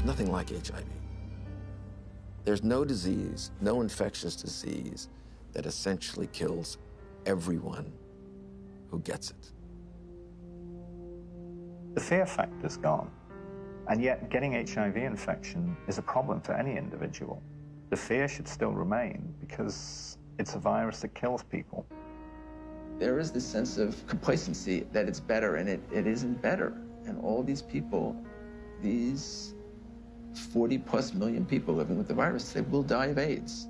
nothing like HIV. There's no disease, no infectious disease that essentially kills everyone who gets it. The fear factor's gone, and yet getting HIV infection is a problem for any individual. The fear should still remain because it's a virus that kills people. There is this sense of complacency that it's better, and it isn't better. And all these people, these 40+ million people living with the virus today will die of AIDS.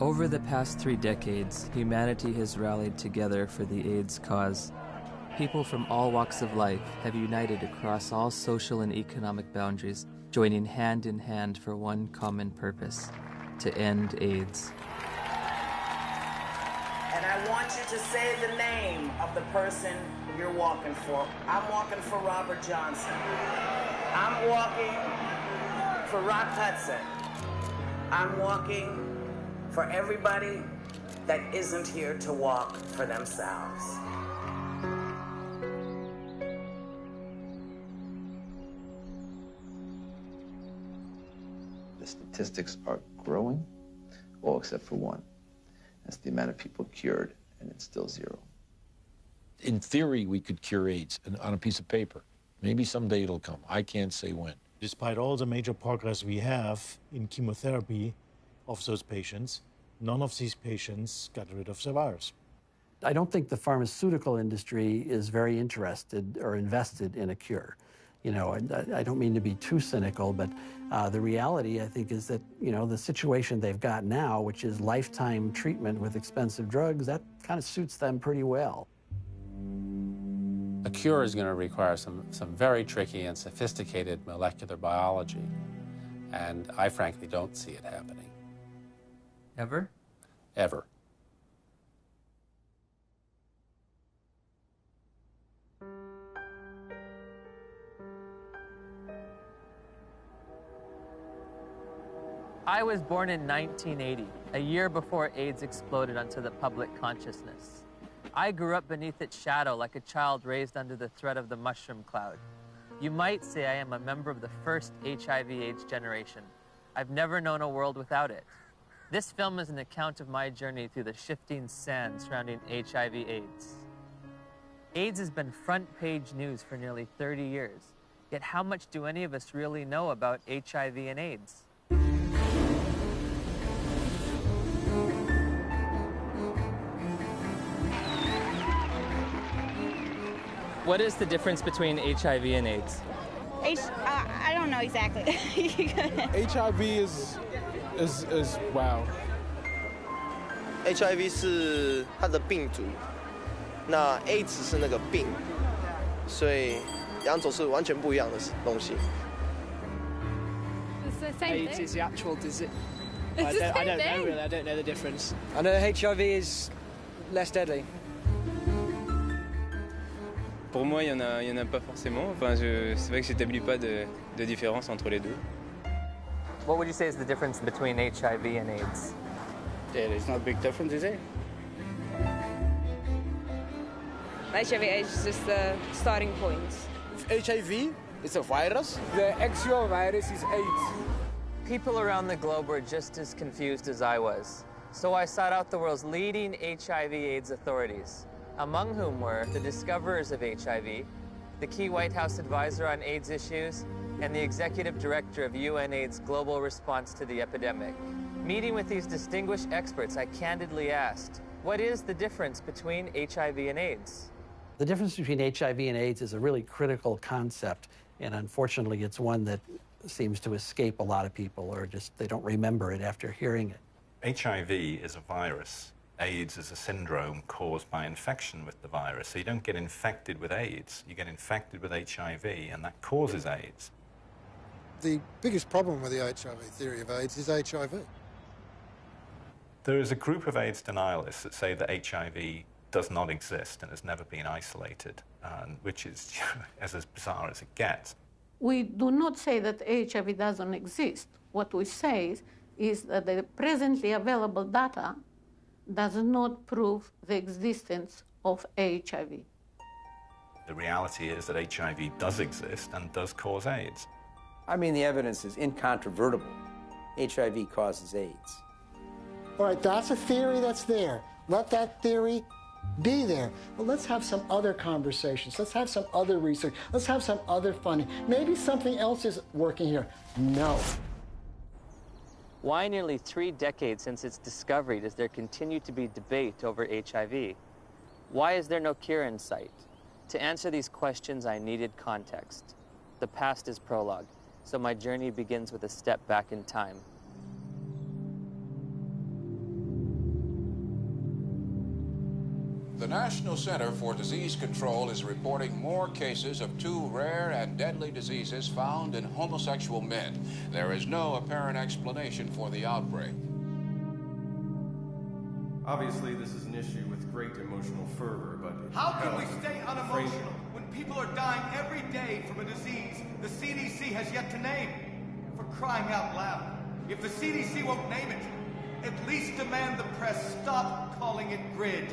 Over the past 3 decades, humanity has rallied together for the AIDS cause. People from all walks of life have united across all social and economic boundaries, joining hand in hand for one common purpose: to end AIDS. And I want you to say the name of the person you're walking for. I'm walking for Robert Johnson. I'm walking for Rock Hudson. I'm walking for everybody that isn't here to walk for themselves. The statistics are growing, all except for one. That's the amount of people cured, and it's still 0. In theory, we could cure AIDS on a piece of paper. Maybe someday it'll come. I can't say when. Despite all the major progress we have in chemotherapy of those patients, none of these patients got rid of the virus. I don't think the pharmaceutical industry is very interested or invested in a cure. You know, I don't mean to be too cynical, but the reality, I think, is that, you know, the situation they've got now, which is lifetime treatment with expensive drugs, that kind of suits them pretty well. A cure is going to require some very tricky and sophisticated molecular biology, and I frankly don't see it happening. Ever? Ever. I was born in 1980, a year before AIDS exploded onto the public consciousness. I grew up beneath its shadow like a child raised under the threat of the mushroom cloud. You might say I am a member of the first HIV/AIDS generation. I've never known a world without it. This film is an account of my journey through the shifting sand surrounding HIV/AIDS. AIDS has been front-page news for nearly 30 years. Yet how much do any of us really know about HIV and AIDS? What is the difference between HIV and AIDS? I don't know exactly. HIV is wow. HIV 是它的病毒，那 AIDS 是那个病，所以两种是完全不一样的东西。AIDS is the actual disease. I don't know really. I don't know the difference. I know HIV is less deadly. Pour moi, il y en a pas forcément. Enfin, c'est vrai que j'établis pas de différence entre les deux. What would you say is the difference between HIV and AIDS? There is not a big difference, is it? HIV/AIDS is just the starting point. HIV is a virus. The actual virus is AIDS. People around the globe were just as confused as I was. So I sought out the world's leading HIV/AIDS authorities, among whom were the discoverers of HIV, the key White House advisor on AIDS issues, and the executive director of UNAIDS' global response to the epidemic. Meeting with these distinguished experts, I candidly asked, what is the difference between HIV and AIDS? The difference between HIV and AIDS is a really critical concept, and unfortunately it's one that seems to escape a lot of people, or just they don't remember it after hearing it. HIV is a virus. AIDS is a syndrome caused by infection with the virus. So you don't get infected with AIDS, you get infected with HIV, and that causes AIDS. The biggest problem with the HIV theory of AIDS is HIV. There is a group of AIDS denialists that say that HIV does not exist and has never been isolated, which is as bizarre as it gets. We do not say that HIV doesn't exist. What we say is that the presently available data does not prove the existence of HIV. The reality is that HIV does exist and does cause AIDS. I mean, the evidence is incontrovertible. HIV causes AIDS. All right, that's a theory that's there. Let that theory be there. But let's have some other conversations. Let's have some other research. Let's have some other funding. Maybe something else is working here. No. Why nearly 3 decades since its discovery does there continue to be debate over HIV? Why is there no cure in sight? To answer these questions, I needed context. The past is prologue, so my journey begins with a step back in time. The National Center for Disease Control is reporting more cases of 2 rare and deadly diseases found in homosexual men. There is no apparent explanation for the outbreak. Obviously, this is an issue with great emotional fervor, but... How can we stay unemotional when people are dying every day from a disease the CDC has yet to name? For crying out loud, if the CDC won't name it, at least demand the press stop calling it GRID.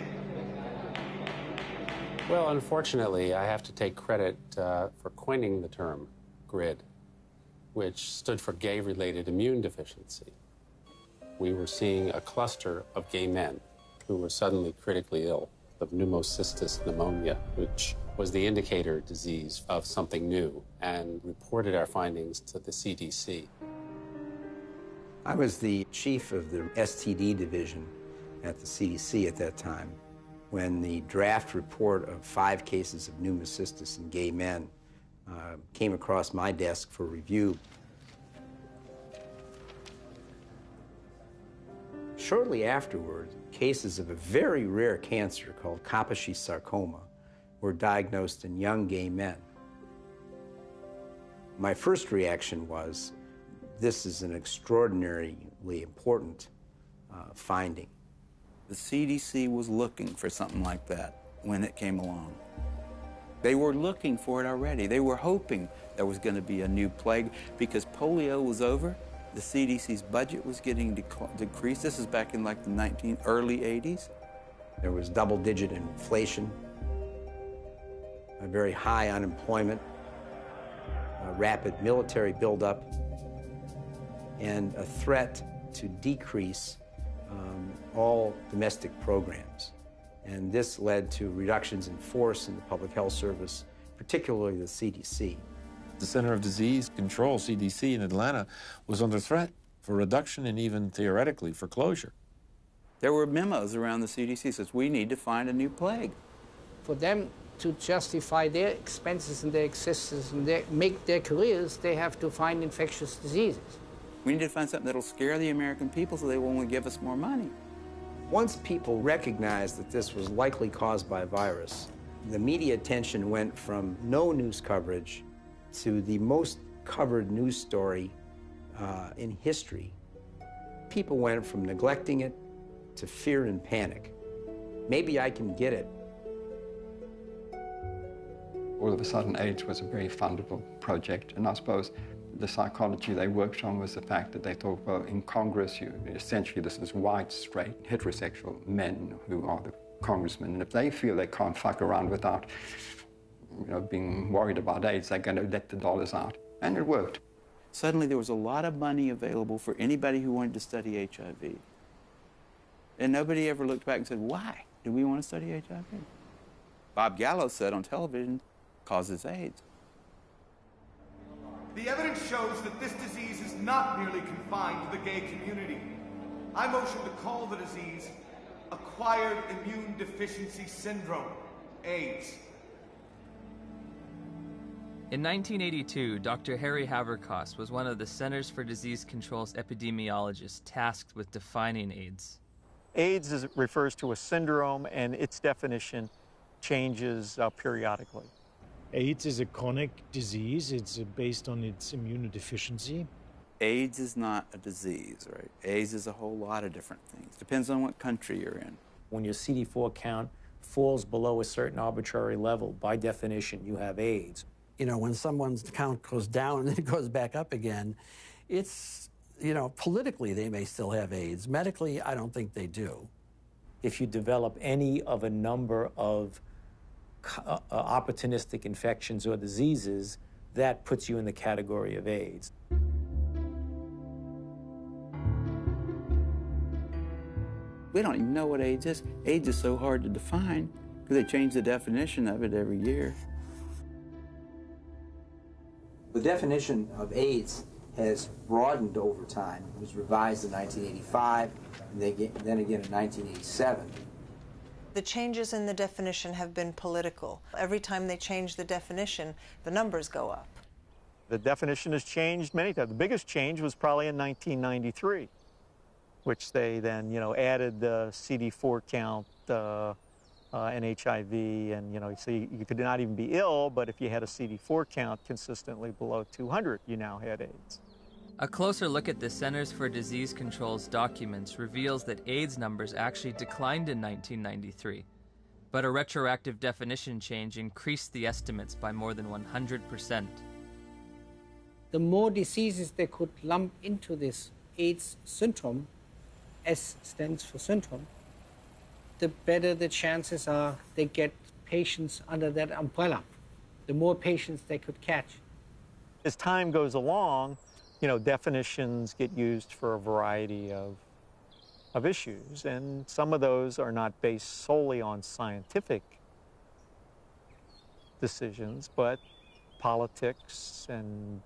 Well, unfortunately, I have to take credit for coining the term GRID, which stood for gay-related immune deficiency. We were seeing a cluster of gay men who were suddenly critically ill of pneumocystis pneumonia, which was the indicator disease of something new, and reported our findings to the CDC. I was the chief of the STD division at the CDC at that time, when the draft report of 5 cases of pneumocystis in gay men came across my desk for review. Shortly afterward, cases of a very rare cancer called Kaposi sarcoma were diagnosed in young gay men. My first reaction was, this is an extraordinarily important finding. The CDC was looking for something like that when it came along. They were looking for it already. They were hoping there was going to be a new plague because polio was over. The CDC's budget was getting decreased. This is back in like the early 80s. There was double-digit inflation, a very high unemployment, a rapid military buildup, and a threat to decrease all domestic programs. And this led to reductions in force in the public health service, particularly the CDC. The Center of Disease Control, CDC, in Atlanta was under threat for reduction and even theoretically for closure. There were memos around the CDC that says, we need to find a new plague. For them to justify their expenses and their existence and make their careers, they have to find infectious diseases. We need to find something that'll scare the American people so they won't give us more money. Once people recognized that this was likely caused by a virus, the media attention went from no news coverage to the most covered news story in history. People went from neglecting it to fear and panic. Maybe I can get it. All of a sudden, AIDS was a very fundable project, and I suppose the psychology they worked on was the fact that they thought, well, in Congress, essentially this is white, straight, heterosexual men who are the congressmen, and if they feel they can't fuck around without being worried about AIDS, they're going to let the dollars out. And it worked. Suddenly there was a lot of money available for anybody who wanted to study HIV. And nobody ever looked back and said, why do we want to study HIV? Bob Gallo said on television, causes AIDS. The evidence shows that this disease is not merely confined to the gay community. I motion to call the disease Acquired Immune Deficiency Syndrome, AIDS. In 1982, Dr. Harry Haverkos was one of the Centers for Disease Control's epidemiologists tasked with defining AIDS. AIDS refers to a syndrome, and its definition changes periodically. AIDS is a chronic disease. It's based on its immunodeficiency. AIDS is not a disease, right? AIDS is a whole lot of different things. Depends on what country you're in. When your CD4 count falls below a certain arbitrary level, by definition, you have AIDS. You know, when someone's count goes down and then it goes back up again, it's, politically they may still have AIDS. Medically, I don't think they do. If you develop any of a number of opportunistic infections or diseases, that puts you in the category of AIDS. We don't even know what AIDS is. AIDS is so hard to define because they change the definition of it every year. The definition of AIDS has broadened over time. It was revised in 1985, and then again in 1987. The changes in the definition have been political. Every time they change the definition, the numbers go up. The definition has changed many times. The biggest change was probably in 1993, which they then, added the CD4 count and HIV, and, so you could not even be ill, but if you had a CD4 count consistently below 200, you now had AIDS. A closer look at the Centers for Disease Control's documents reveals that AIDS numbers actually declined in 1993, but a retroactive definition change increased the estimates by more than 100%. The more diseases they could lump into this AIDS syndrome, S stands for syndrome, the better the chances are they get patients under that umbrella, the more patients they could catch. As time goes along, definitions get used for a variety of issues, and some of those are not based solely on scientific decisions, but politics and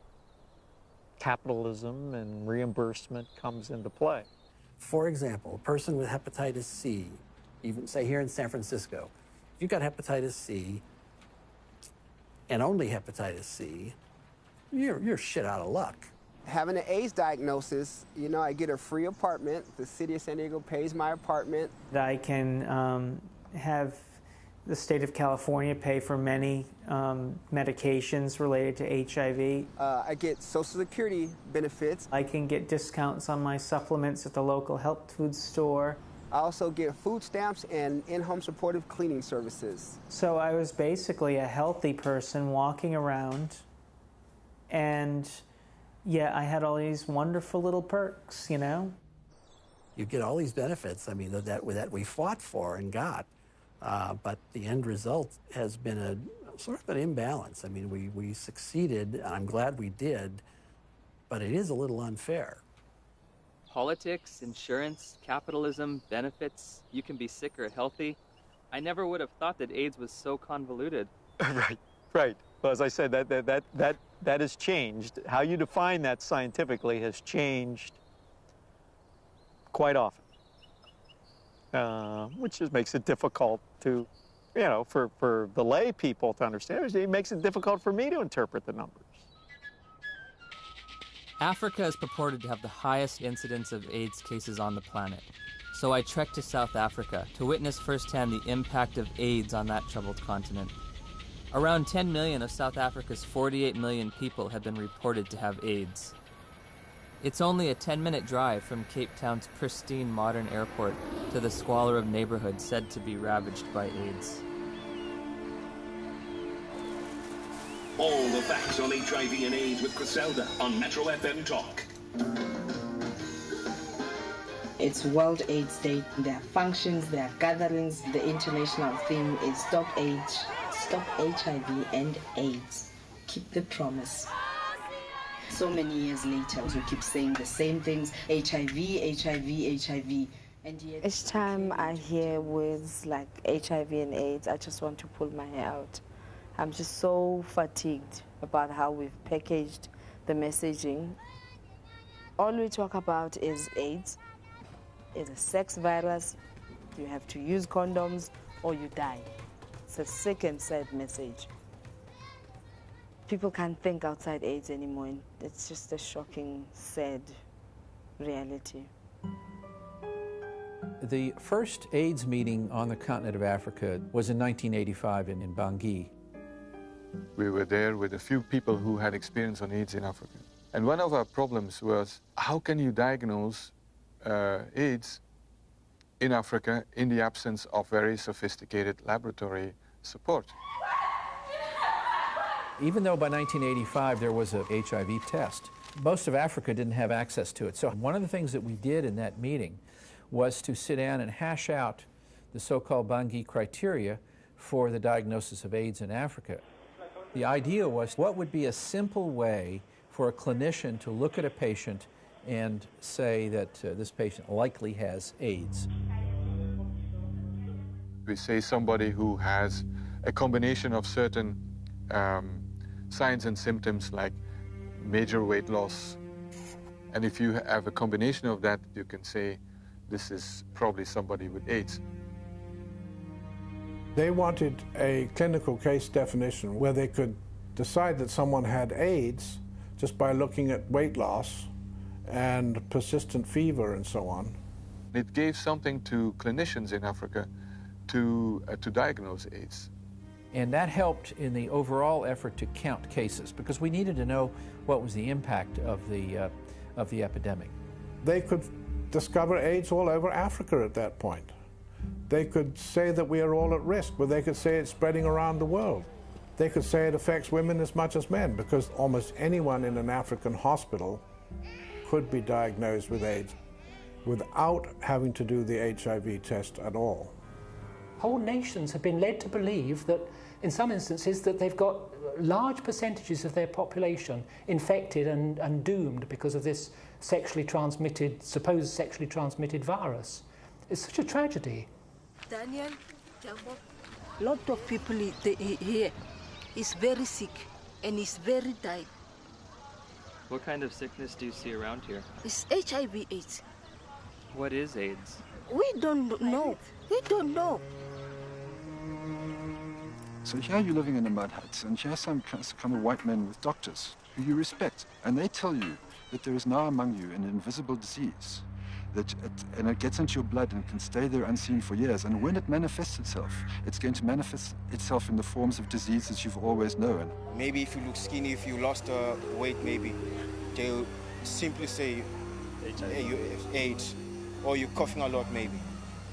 capitalism and reimbursement comes into play. For example, a person with hepatitis C, even say here in San Francisco, if you've got hepatitis C and only hepatitis C, you're shit out of luck. Having an AIDS diagnosis, I get a free apartment. The city of San Diego pays my apartment. I can have the state of California pay for many medications related to HIV. I get Social Security benefits. I can get discounts on my supplements at the local health food store. I also get food stamps and in-home supportive cleaning services. So I was basically a healthy person walking around, and I had all these wonderful little perks, You get all these benefits, that we fought for and got. But the end result has been a sort of an imbalance. We succeeded, and I'm glad we did, but it is a little unfair. Politics, insurance, capitalism, benefits, you can be sick or healthy. I never would have thought that AIDS was so convoluted. Right. Well, as I said, that has changed. How you define that scientifically has changed quite often. Which just makes it difficult to, for the lay people to understand. It makes it difficult for me to interpret the numbers. Africa is purported to have the highest incidence of AIDS cases on the planet. So I trekked to South Africa to witness firsthand the impact of AIDS on that troubled continent. Around 10 million of South Africa's 48 million people have been reported to have AIDS. It's only a 10-minute drive from Cape Town's pristine modern airport to the squalor of neighborhoods said to be ravaged by AIDS. All the facts on HIV and AIDS with Griselda on Metro FM Talk. It's World AIDS Day. There are functions, there are gatherings. The international theme is Stop AIDS, Stop HIV and AIDS. Keep the promise. So many years later, we keep saying the same things, HIV, HIV, HIV. And yet each time I hear words like HIV and AIDS, I just want to pull my hair out. I'm just so fatigued about how we've packaged the messaging. All we talk about is AIDS. It's a sex virus. You have to use condoms or you die. It's a sick and sad message. People can't think outside AIDS anymore. It's just a shocking, sad reality. The first AIDS meeting on the continent of Africa was in 1985 in Bunge. We were there with a few people who had experience on AIDS in Africa. And one of our problems was, how can you diagnose AIDS in Africa in the absence of very sophisticated laboratory support? Even though by 1985 there was a HIV test, most of Africa didn't have access to it. So one of the things that we did in that meeting was to sit down and hash out the so-called Bunge criteria for the diagnosis of AIDS in Africa. The idea was, what would be a simple way for a clinician to look at a patient and say that this patient likely has AIDS? We say somebody who has a combination of certain signs and symptoms like major weight loss. And if you have a combination of that, you can say this is probably somebody with AIDS. They wanted a clinical case definition where they could decide that someone had AIDS just by looking at weight loss and persistent fever and so on. It gave something to clinicians in Africa to diagnose AIDS. And that helped in the overall effort to count cases, because we needed to know what was the impact of the epidemic. They could discover AIDS all over Africa at that point. They could say that we are all at risk, but they could say it's spreading around the world. They could say it affects women as much as men, because almost anyone in an African hospital could be diagnosed with AIDS without having to do the HIV test at all. Whole nations have been led to believe that, in some instances, that they've got large percentages of their population infected and doomed because of this supposed sexually transmitted virus. It's such a tragedy. Daniel, Jambo, lot of people here is very sick and is very dying. What kind of sickness do you see around here? It's HIV AIDS. What is AIDS? We don't know. We don't know. So here you're living in a mud hut, and here are some kind of white men with doctors who you respect, and they tell you that there is now among you an invisible disease, and it gets into your blood and can stay there unseen for years, and when it manifests itself, it's going to manifest itself in the forms of disease that you've always known. Maybe if you look skinny, if you lost weight, maybe they'll simply say hey, you have AIDS, or you're coughing a lot, maybe.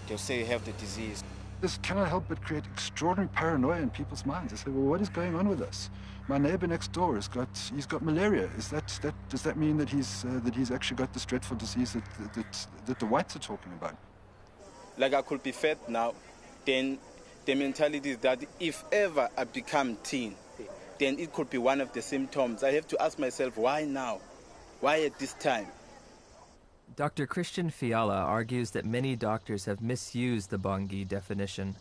They'll say you have the disease. This cannot help but create extraordinary paranoia in people's minds. They say, well, what is going on with us? My neighbor next door he's got malaria. Does that mean that he's actually got this dreadful disease that the whites are talking about? Like I could be fat now, then the mentality is that if ever I become teen, then it could be one of the symptoms. I have to ask myself, why now? Why at this time? Dr. Christian Fiala argues that many doctors have misused the Bunge definition.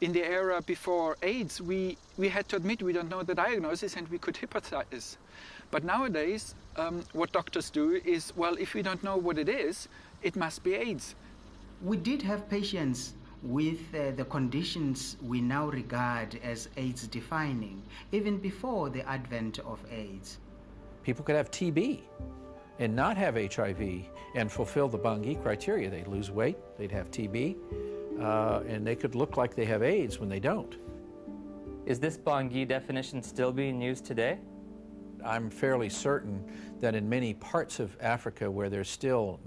In the era before AIDS, we had to admit we don't know the diagnosis and we could hypothesize. But nowadays, what doctors do is, well, if we don't know what it is, it must be AIDS. We did have patients with the conditions we now regard as AIDS defining, even before the advent of AIDS. People could have TB and not have HIV and fulfill the Bunge criteria. They'd lose weight, they'd have TB, and they could look like they have AIDS when they don't. Is this Bunge definition still being used today? I'm fairly certain that in many parts of Africa where there's still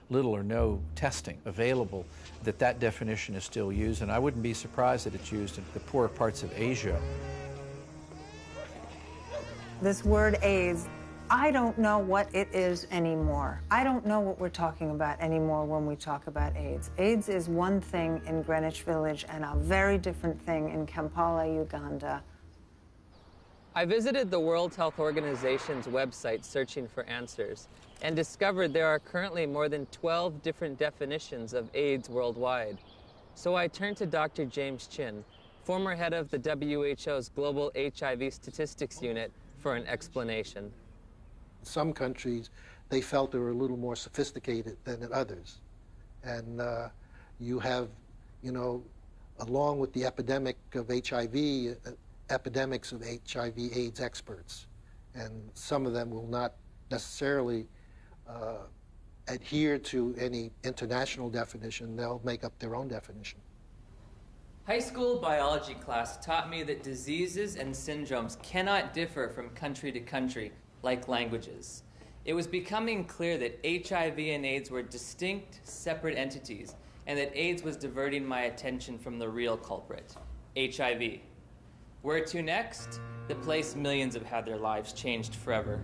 little or no testing available, that definition is still used, and I wouldn't be surprised that it's used in the poorer parts of Asia. This word AIDS, I don't know what it is anymore. I don't know what we're talking about anymore when we talk about AIDS. AIDS is one thing in Greenwich Village and a very different thing in Kampala, Uganda. I visited the World Health Organization's website searching for answers and discovered there are currently more than 12 different definitions of AIDS worldwide. So I turned to Dr. James Chin, former head of the WHO's Global HIV Statistics Unit, for an explanation. Some countries, they felt they were a little more sophisticated than in others. And you have, along with the epidemic of HIV, epidemics of HIV/AIDS experts. And some of them will not necessarily adhere to any international definition. They'll make up their own definition. High school biology class taught me that diseases and syndromes cannot differ from country to country, like languages. It was becoming clear that HIV and AIDS were distinct, separate entities, and that AIDS was diverting my attention from the real culprit, HIV. Where to next? The place millions have had their lives changed forever.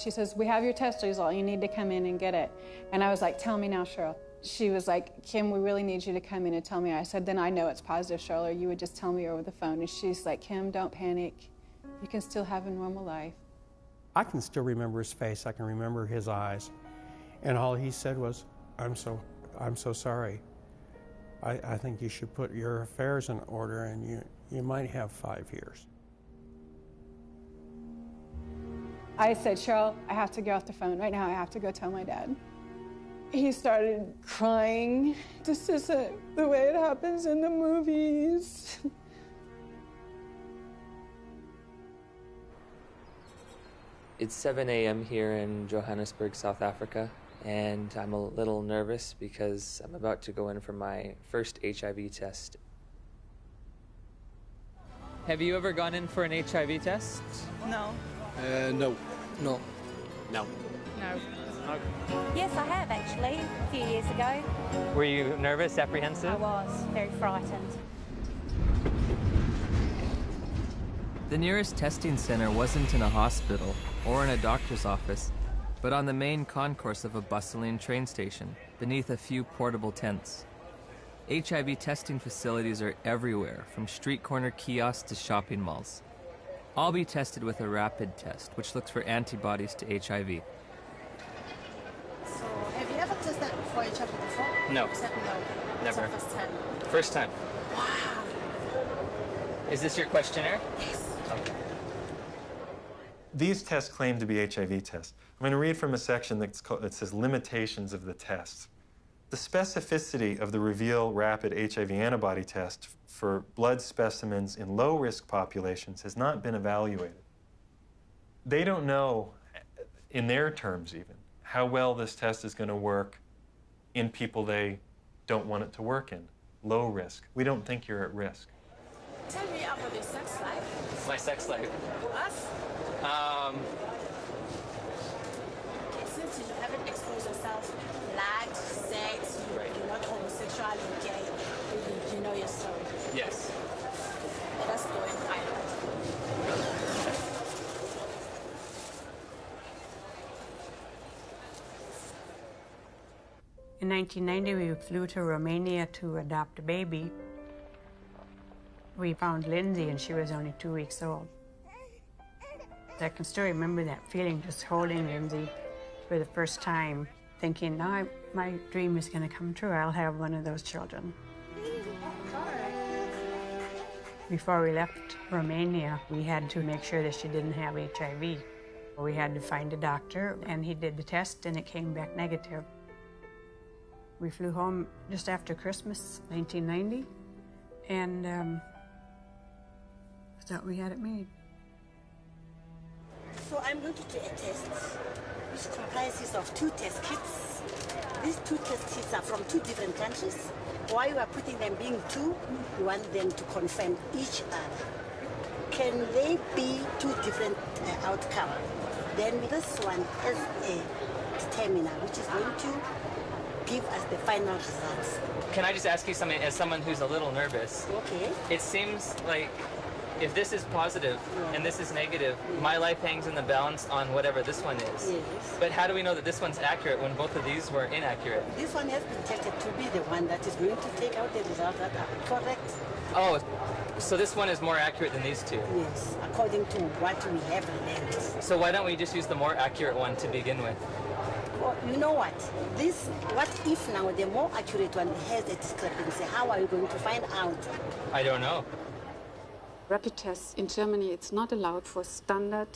She says, we have your test result, you need to come in and get it. And I was like, tell me now, Cheryl. she was like, Kim, we really need you to come in and tell me. I said, then I know it's positive, Charlotte. You would just tell me over the phone. And she's like, Kim, don't panic. You can still have a normal life. I can still remember his face. I can remember his eyes. And all he said was, I'm so sorry. I think you should put your affairs in order, and you might have 5 years. I said, Cheryl, I have to get off the phone right now. I have to go tell my dad. He started crying. This isn't the way it happens in the movies. It's 7 a.m. here in Johannesburg, South Africa, and I'm a little nervous because I'm about to go in for my first HIV test. Have you ever gone in for an HIV test? No. No. No. No. Yes, I have actually, a few years ago. Were you nervous, apprehensive? I was, very frightened. The nearest testing center wasn't in a hospital or in a doctor's office, but on the main concourse of a bustling train station, beneath a few portable tents. HIV testing facilities are everywhere, from street corner kiosks to shopping malls. I'll be tested with a rapid test, which looks for antibodies to HIV. So, have you ever tested for HIV before? No. Except no. Never. It's the first time. First time. Wow. Is this your questionnaire? Yes. Okay. These tests claim to be HIV tests. I'm going to read from a section that says limitations of the test. The specificity of the Reveal Rapid HIV Antibody Test for blood specimens in low-risk populations has not been evaluated. They don't know, in their terms even, how well this test is going to work in people they don't want it to work in, low risk. We don't think you're at risk. Tell me about your sex life. My sex life? Us? Since you haven't exposed yourself, lied, sex, you're not homosexual, you're gay, you know your story. Yes. Let us go and find out. In 1990, we flew to Romania to adopt a baby. We found Lindsay, and she was only 2 weeks old. I can still remember that feeling, just holding Lindsay for the first time, thinking, now my dream is going to come true. I'll have one of those children. Before we left Romania, we had to make sure that she didn't have HIV. We had to find a doctor, and he did the test, and it came back negative. We flew home just after Christmas, 1990, and thought we had it made. So I'm going to do a test which comprises of 2 test kits. These 2 test kits are from 2 different countries. Why you are putting them being 2, you want them to confirm each other. Can they be 2 different outcomes? Then this one is a determiner which is going to give us the final results. Can I just ask you something as someone who's a little nervous? Okay. It seems like if this is positive and this is negative, my life hangs in the balance on whatever this one is. Yes. But how do we know that this one's accurate when both of these were inaccurate? This one has been tested to be the one that is going to take out the results that are correct. Oh, so this one is more accurate than these 2? Yes, according to what we have learned. So why don't we just use the more accurate one to begin with? Well, you know what? What if now the more accurate one has a discrepancy? How are you going to find out? I don't know. Rapid tests in Germany, it's not allowed for standard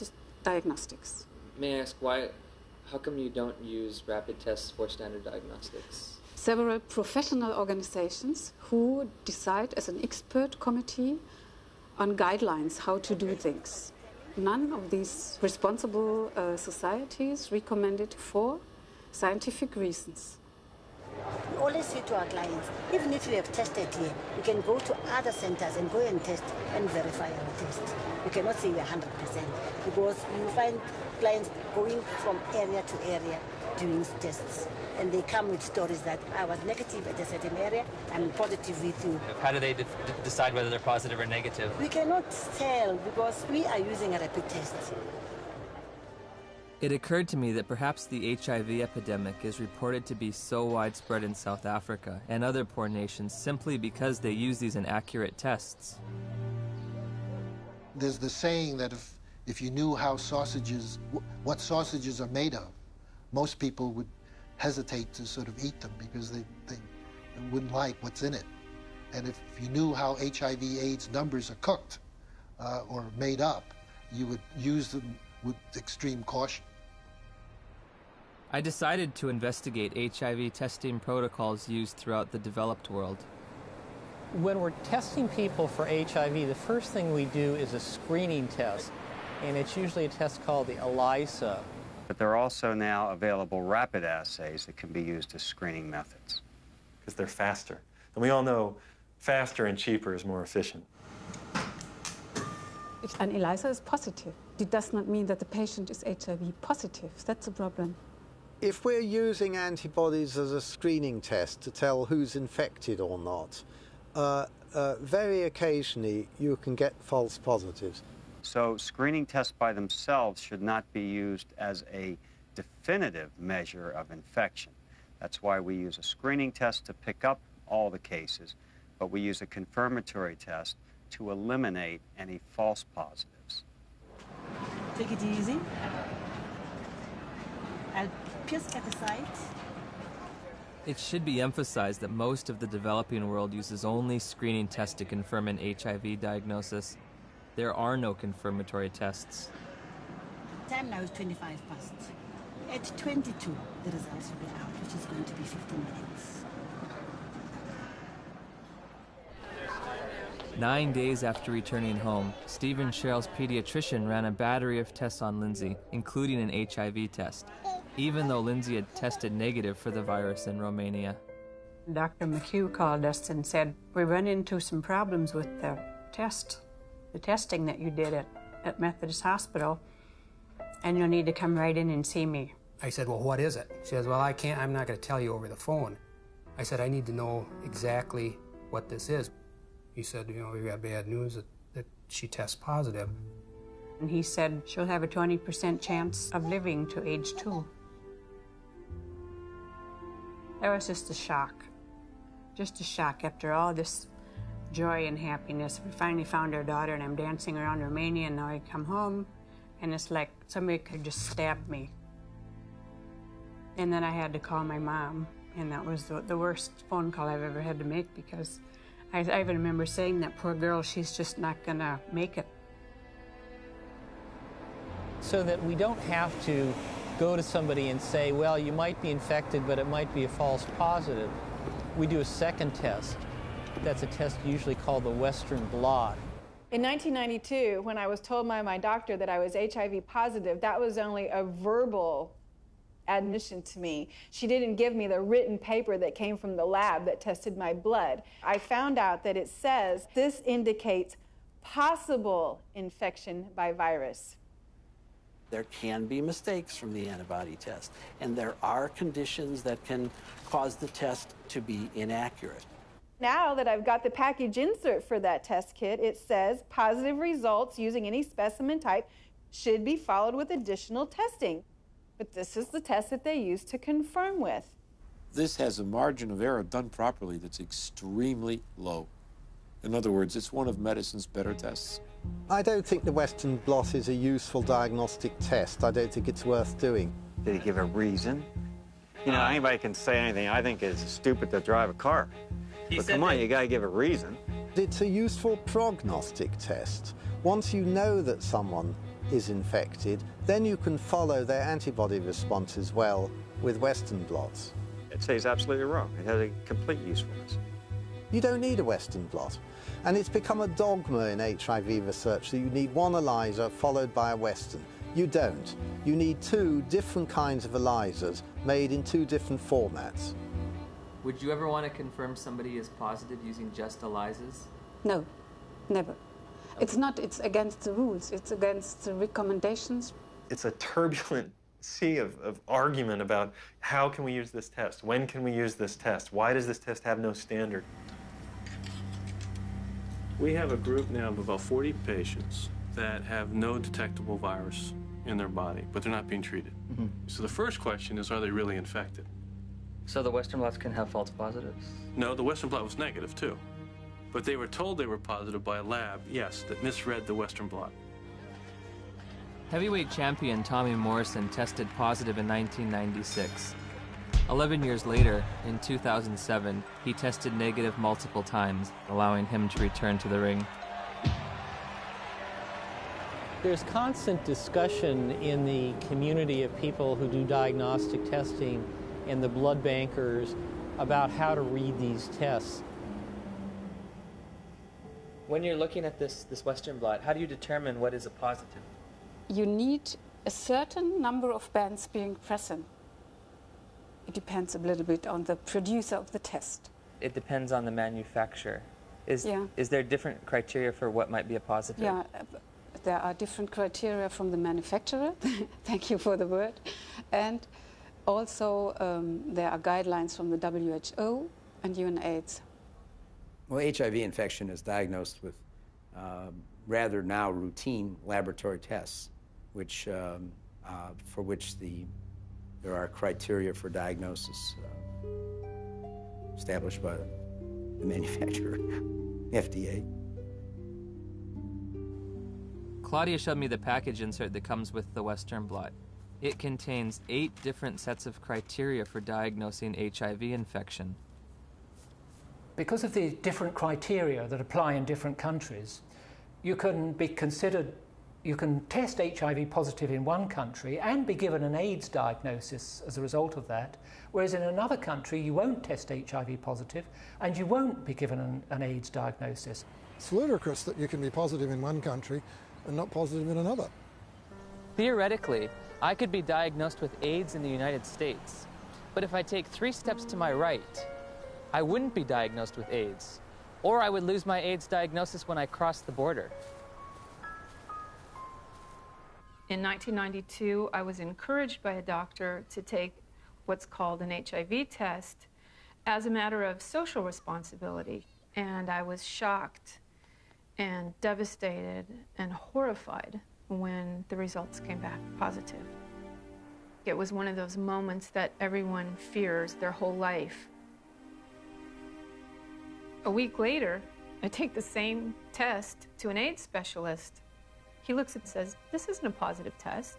diagnostics. May I ask how come you don't use rapid tests for standard diagnostics? Several professional organizations who decide as an expert committee on guidelines how to do things. None of these responsible societies recommend it for scientific reasons. We always say to our clients, even if you have tested here, you can go to other centers and go and test and verify our test. You cannot say we're 100% because you find clients going from area to area doing tests. And they come with stories that I was negative at a certain area, I'm positive with you. How do they decide whether they're positive or negative? We cannot tell because we are using a rapid test. It occurred to me that perhaps the HIV epidemic is reported to be so widespread in South Africa and other poor nations simply because they use these inaccurate tests. There's the saying that if you knew how what sausages are made of, most people would hesitate to sort of eat them because they wouldn't like what's in it. And if you knew how HIV/AIDS numbers are cooked or made up, you would use them with extreme caution. I decided to investigate HIV testing protocols used throughout the developed world. When we're testing people for HIV, the first thing we do is a screening test, and it's usually a test called the ELISA. But there are also now available rapid assays that can be used as screening methods. Because they're faster. And we all know faster and cheaper is more efficient. If an ELISA is positive, it does not mean that the patient is HIV positive. That's a problem. If we're using antibodies as a screening test to tell who's infected or not, very occasionally you can get false positives. So screening tests by themselves should not be used as a definitive measure of infection. That's why we use a screening test to pick up all the cases, but we use a confirmatory test to eliminate any false positives. Take it easy. I'll pierce at the side. It should be emphasized that most of the developing world uses only screening tests to confirm an HIV diagnosis. There are no confirmatory tests. Time now is 25 past. At 22, the results will be out, which is going to be 15 minutes. 9 days after returning home, Steve and Cheryl's pediatrician ran a battery of tests on Lindsay, including an HIV test, even though Lindsay had tested negative for the virus in Romania. Dr. McHugh called us and said, we run into some problems with the testing that you did at Methodist Hospital, and you'll need to come right in and see me. I said, well, what is it? She says, well, I'm not going to tell you over the phone. I said, I need to know exactly what this is. He said, we got bad news that she tests positive. And he said she'll have a 20% chance of living to age 2. That was just a shock. Just a shock after all this joy and happiness. We finally found our daughter, and I'm dancing around Romania, and now I come home, and it's like somebody could just stab me. And then I had to call my mom, and that was the worst phone call I've ever had to make, because I even remember saying, that poor girl, she's just not gonna make it. So that we don't have to go to somebody and say, well, you might be infected, but it might be a false positive. We do a second test. That's a test usually called the Western blot. In 1992, when I was told by my doctor that I was HIV positive, that was only a verbal admission to me. She didn't give me the written paper that came from the lab that tested my blood. I found out that it says this indicates possible infection by virus. There can be mistakes from the antibody test, and there are conditions that can cause the test to be inaccurate. Now that I've got the package insert for that test kit, it says positive results using any specimen type should be followed with additional testing. But this is the test that they use to confirm with. This has a margin of error done properly that's extremely low. In other words, it's one of medicine's better tests. I don't think the Western blot is a useful diagnostic test. I don't think it's worth doing. Did he give a reason? You know, anybody can say anything. I think it's stupid to drive a car. But come on, you got to give a reason. It's a useful prognostic test. Once you know that someone is infected, then you can follow their antibody response as well with Western blots. I'd say he's absolutely wrong. It has a complete usefulness. You don't need a Western blot. And it's become a dogma in HIV research that you need one ELISA followed by a Western. You don't. You need 2 different kinds of ELISAs made in 2 different formats. Would you ever want to confirm somebody is positive using just ELISAs? No, never. It's against the rules. It's against the recommendations. It's a turbulent sea of argument about how can we use this test? When can we use this test? Why does this test have no standard? We have a group now of about 40 patients that have no detectable virus in their body, but they're not being treated. So the first question is, are they really infected? So the Western blots can have false positives? No, the Western blot was negative too. But they were told they were positive by a lab, yes, that misread the Western blot. Heavyweight champion Tommy Morrison tested positive in 1996. 11 years later, in 2007, he tested negative multiple times, allowing him to return to the ring. There's constant discussion in the community of people who do diagnostic testing and the blood bankers about how to read these tests. When you're looking at this Western blot, how do you determine what is a positive? You need a certain number of bands being present. It depends a little bit on the producer of the test. It depends on the manufacturer. Is there different criteria for what might be a positive? Yeah, there are different criteria from the manufacturer. Thank you for the word. And also there are guidelines from the WHO and UNAIDS. Well, HIV infection is diagnosed with rather now routine laboratory tests, which for which there are criteria for diagnosis established by the manufacturer, FDA. Claudia showed me the package insert that comes with the Western blot. It contains 8 different sets of criteria for diagnosing HIV infection. Because of the different criteria that apply in different countries, you can be considered, you can test HIV positive in one country and be given an AIDS diagnosis as a result of that, whereas in another country you won't test HIV positive and you won't be given an AIDS diagnosis. It's ludicrous that you can be positive in one country and not positive in another. Theoretically, I could be diagnosed with AIDS in the United States, but if I take 3 steps to my right, I wouldn't be diagnosed with AIDS, or I would lose my AIDS diagnosis when I cross the border. In 1992, I was encouraged by a doctor to take what's called an HIV test as a matter of social responsibility, and I was shocked and devastated and horrified when the results came back positive. It was one of those moments that everyone fears their whole life. A week later, I take the same test to an AIDS specialist. He looks and says, "This isn't a positive test.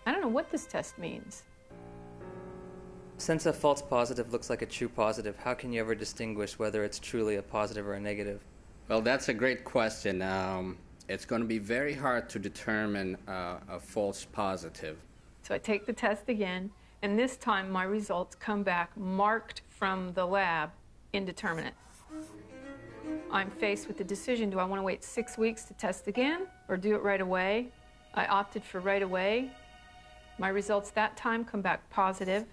I don't know what this test means." Since a false positive looks like a true positive, how can you ever distinguish whether it's truly a positive or a negative? Well, that's a great question. It's going to be very hard to determine a false positive. So I take the test again, and this time my results come back marked from the lab indeterminate. I'm faced with the decision, do I want to wait 6 weeks to test again or do it right away? I opted for right away. My results that time come back positive.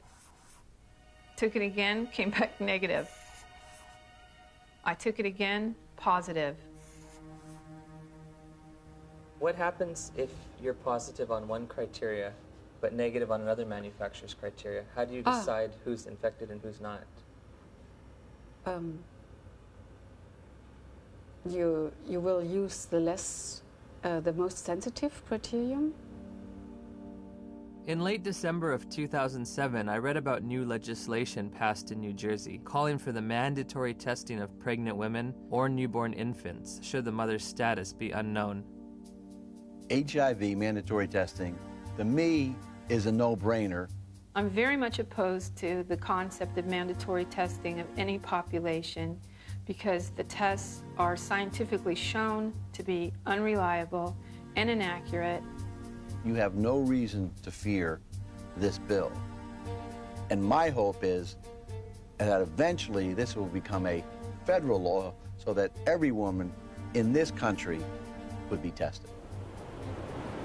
Took it again, came back negative. I took it again, positive. What happens if you're positive on one criteria but negative on another manufacturer's criteria? How do you decide who's infected and who's not? You will use the most sensitive criterion. In late December of 2007, I read about new legislation passed in New Jersey calling for the mandatory testing of pregnant women or newborn infants should the mother's status be unknown. HIV mandatory testing, to me, is a no-brainer. I'm very much opposed to the concept of mandatory testing of any population because the tests are scientifically shown to be unreliable and inaccurate. You have no reason to fear this bill. And my hope is that eventually this will become a federal law so that every woman in this country would be tested.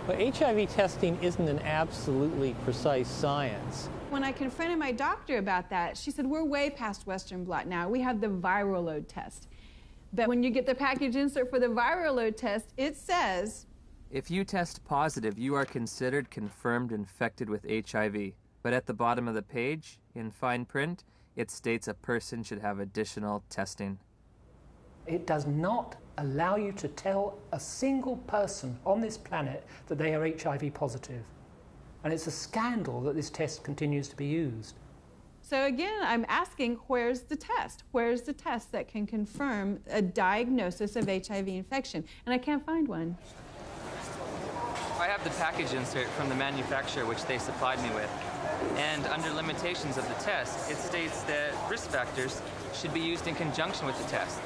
But HIV testing isn't an absolutely precise science. When I confronted my doctor about that, she said, we're way past Western blot now. We have the viral load test. But when you get the package insert for the viral load test, it says, if you test positive, you are considered confirmed infected with HIV. But at the bottom of the page, in fine print, it states a person should have additional testing. It does not allow you to tell a single person on this planet that they are HIV positive. And it's a scandal that this test continues to be used. So again, I'm asking, where's the test? Where's the test that can confirm a diagnosis of HIV infection? And I can't find one. I have the package insert from the manufacturer which they supplied me with. And under limitations of the test, it states that risk factors should be used in conjunction with the test.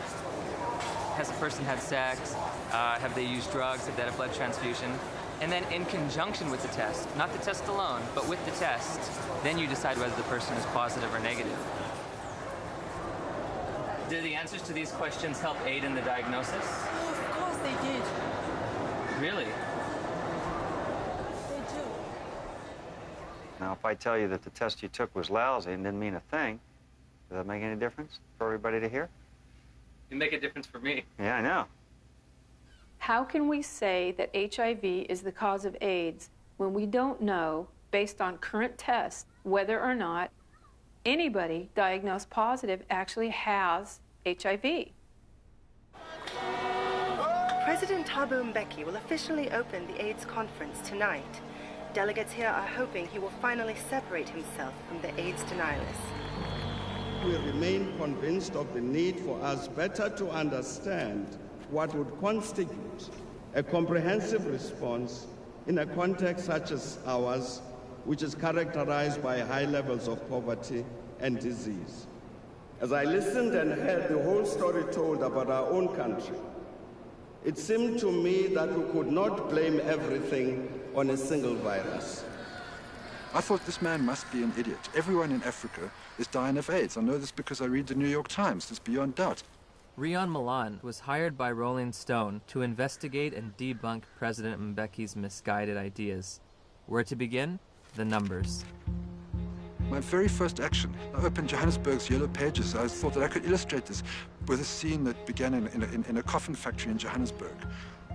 Has a person had sex? Have they used drugs? Have they had a blood transfusion? And then in conjunction with the test, not the test alone, but with the test, then you decide whether the person is positive or negative. Do the answers to these questions help aid in the diagnosis? Oh, of course they did. Really? They do. Now, if I tell you that the test you took was lousy and didn't mean a thing, does that make any difference for everybody to hear? It'd make a difference for me. Yeah, I know. How can we say that HIV is the cause of AIDS when we don't know, based on current tests, whether or not anybody diagnosed positive actually has HIV? President Thabo Mbeki will officially open the AIDS conference tonight. Delegates here are hoping he will finally separate himself from the AIDS denialists. We remain convinced of the need for us better to understand what would constitute a comprehensive response in a context such as ours, which is characterized by high levels of poverty and disease. As I listened and heard the whole story told about our own country, it seemed to me that we could not blame everything on a single virus. I thought this man must be an idiot. Everyone in Africa is dying of AIDS. I know this because I read the New York Times. It's beyond doubt. Rion Milan was hired by Rolling Stone to investigate and debunk President Mbeki's misguided ideas. Where to begin? The numbers. My very first action, I opened Johannesburg's Yellow Pages. I thought that I could illustrate this with a scene that began in a coffin factory in Johannesburg,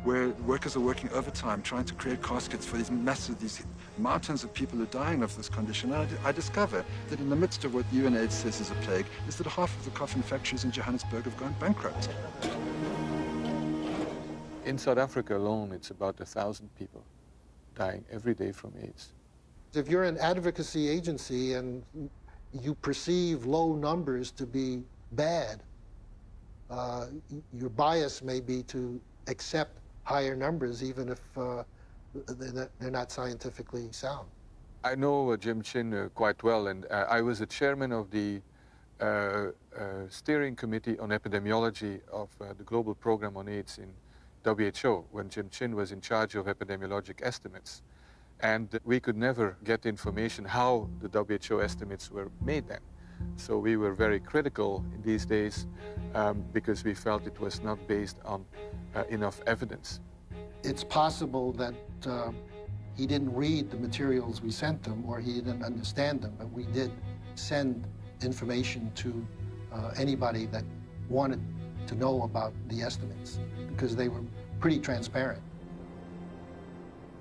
where workers are working overtime trying to create caskets for these mountains of people who are dying of this condition. And I discover that in the midst of what UNAIDS says is a plague, is that half of the coffin factories in Johannesburg have gone bankrupt. In South Africa alone, it's about 1,000 people dying every day from AIDS. If you're an advocacy agency and you perceive low numbers to be bad, your bias may be to accept higher numbers, even if they're not scientifically sound. I know Jim Chin quite well, and I was the chairman of the steering committee on epidemiology of the global program on AIDS in WHO, when Jim Chin was in charge of epidemiologic estimates. And we could never get information how the WHO estimates were made then. So we were very critical in these days because we felt it was not based on enough evidence. It's possible that he didn't read the materials we sent him, or he didn't understand them, but we did send information to anybody that wanted to know about the estimates, because they were pretty transparent.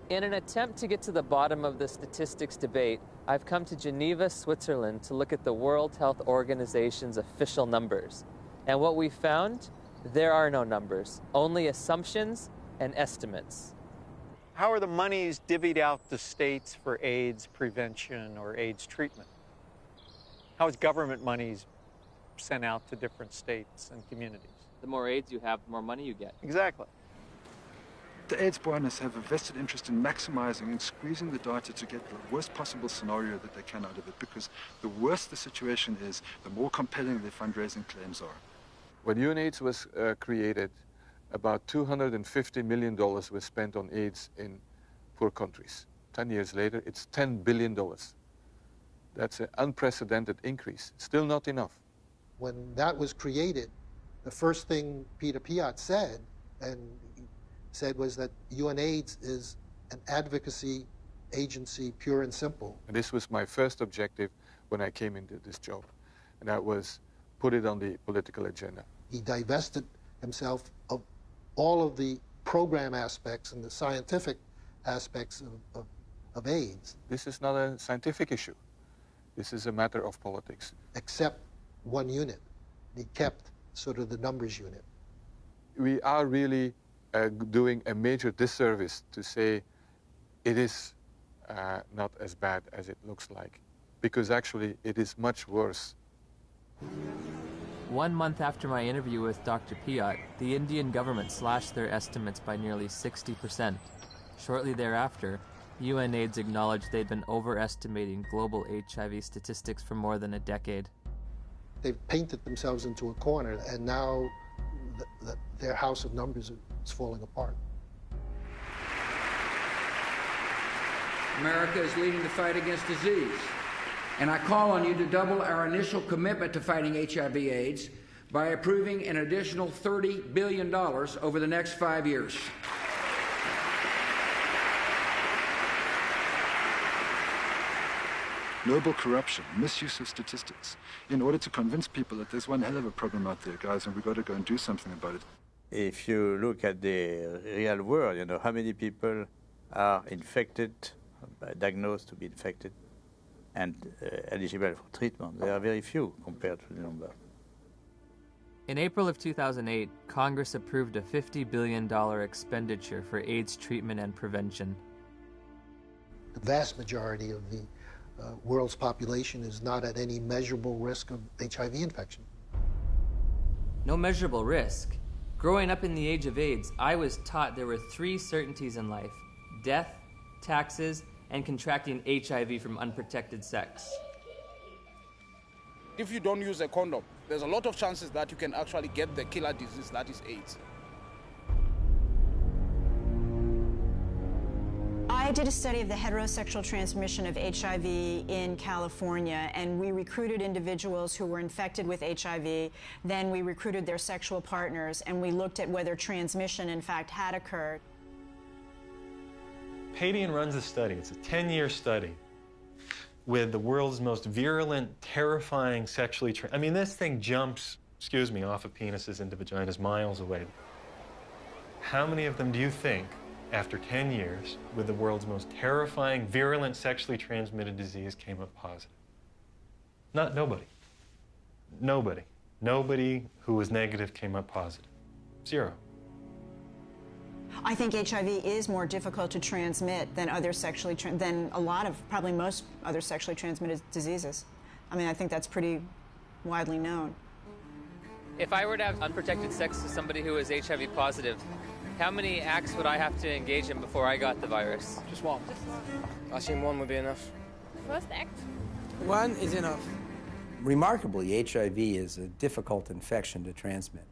In an attempt to get to the bottom of the statistics debate, I've come to Geneva, Switzerland to look at the World Health Organization's official numbers. And what we found, there are no numbers, only assumptions and estimates. How are the monies divvied out to states for AIDS prevention or AIDS treatment? How is government monies sent out to different states and communities? The more AIDS you have, the more money you get. Exactly. The AIDS partners have a vested interest in maximizing and squeezing the data to get the worst possible scenario that they can out of it, because the worse the situation is, the more compelling the fundraising claims are. When UNAIDS was created, about $250 million was spent on AIDS in poor countries. 10 years later, it's $10 billion. That's an unprecedented increase. Still not enough. When that was created, the first thing Peter Piot said, was that UNAIDS is an advocacy agency, pure and simple. And this was my first objective when I came into this job, and that was put it on the political agenda. He divested himself of all of the program aspects and the scientific aspects of AIDS. This is not a scientific issue. This is a matter of politics. Except one unit. He kept sort of the numbers unit. We are really doing a major disservice to say it is not as bad as it looks like, because actually it is much worse. 1 month after my interview with Dr. Piat, the Indian government slashed their estimates by nearly 60%. Shortly thereafter, UNAIDS acknowledged they'd been overestimating global HIV statistics for more than a decade. They've painted themselves into a corner, and now their house of numbers is falling apart. America is leading the fight against disease, and I call on you to double our initial commitment to fighting HIV/AIDS by approving an additional $30 billion over the next 5 years. Noble corruption, misuse of statistics, in order to convince people that there's one hell of a problem out there, guys, and we've got to go and do something about it. If you look at the real world, you know, how many people are infected, diagnosed to be infected, and eligible for treatment? There are very few compared to the number. In April of 2008, Congress approved a $50 billion expenditure for AIDS treatment and prevention. The vast majority of the world's population is not at any measurable risk of HIV infection. No measurable risk. Growing up in the age of AIDS, I was taught there were 3 certainties in life: death, taxes, and contracting HIV from unprotected sex. If you don't use a condom, there's a lot of chances that you can actually get the killer disease that is AIDS. I did a study of the heterosexual transmission of HIV in California, and we recruited individuals who were infected with HIV. Then we recruited their sexual partners, and we looked at whether transmission, in fact, had occurred. Padian runs a study. It's a 10-year study with the world's most virulent, terrifying sexually I mean, this thing jumps, off of penises into vaginas miles away. How many of them do you think, after 10 years, with the world's most terrifying, virulent, sexually transmitted disease, came up positive? Nobody. Nobody. Nobody who was negative came up positive. 0. I think HIV is more difficult to transmit than than a lot of, probably most other sexually transmitted diseases. I mean, I think that's pretty widely known. If I were to have unprotected sex with somebody who is HIV positive, how many acts would I have to engage in before I got the virus? Just one. I think one would be enough. First act? One is enough. Remarkably, HIV is a difficult infection to transmit.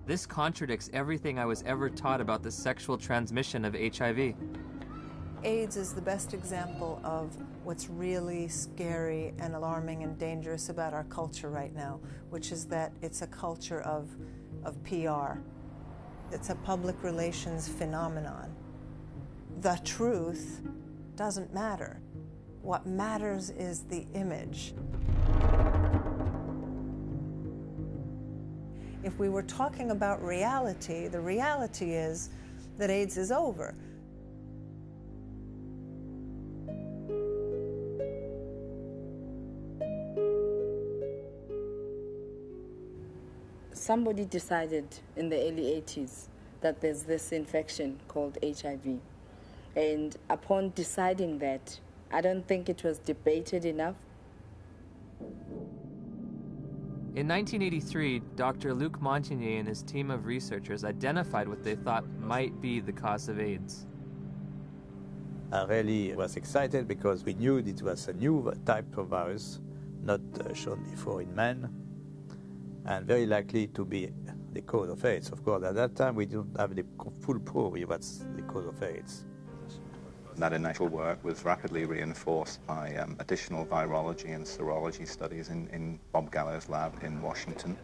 This contradicts everything I was ever taught about the sexual transmission of HIV. AIDS is the best example of what's really scary and alarming and dangerous about our culture right now, which is that it's a culture of PR. It's a public relations phenomenon. The truth doesn't matter. What matters is the image. If we were talking about reality, the reality is that AIDS is over. Somebody decided in the early 80s that there's this infection called HIV. And upon deciding that, I don't think it was debated enough. In 1983, Dr. Luc Montagnier and his team of researchers identified what they thought might be the cause of AIDS. I really was excited because we knew it was a new type of virus, not shown before in men, and very likely to be the cause of AIDS. Of course, at that time, we didn't have the full proof of what's the cause of AIDS. That initial work was rapidly reinforced by additional virology and serology studies in Bob Gallo's lab in Washington.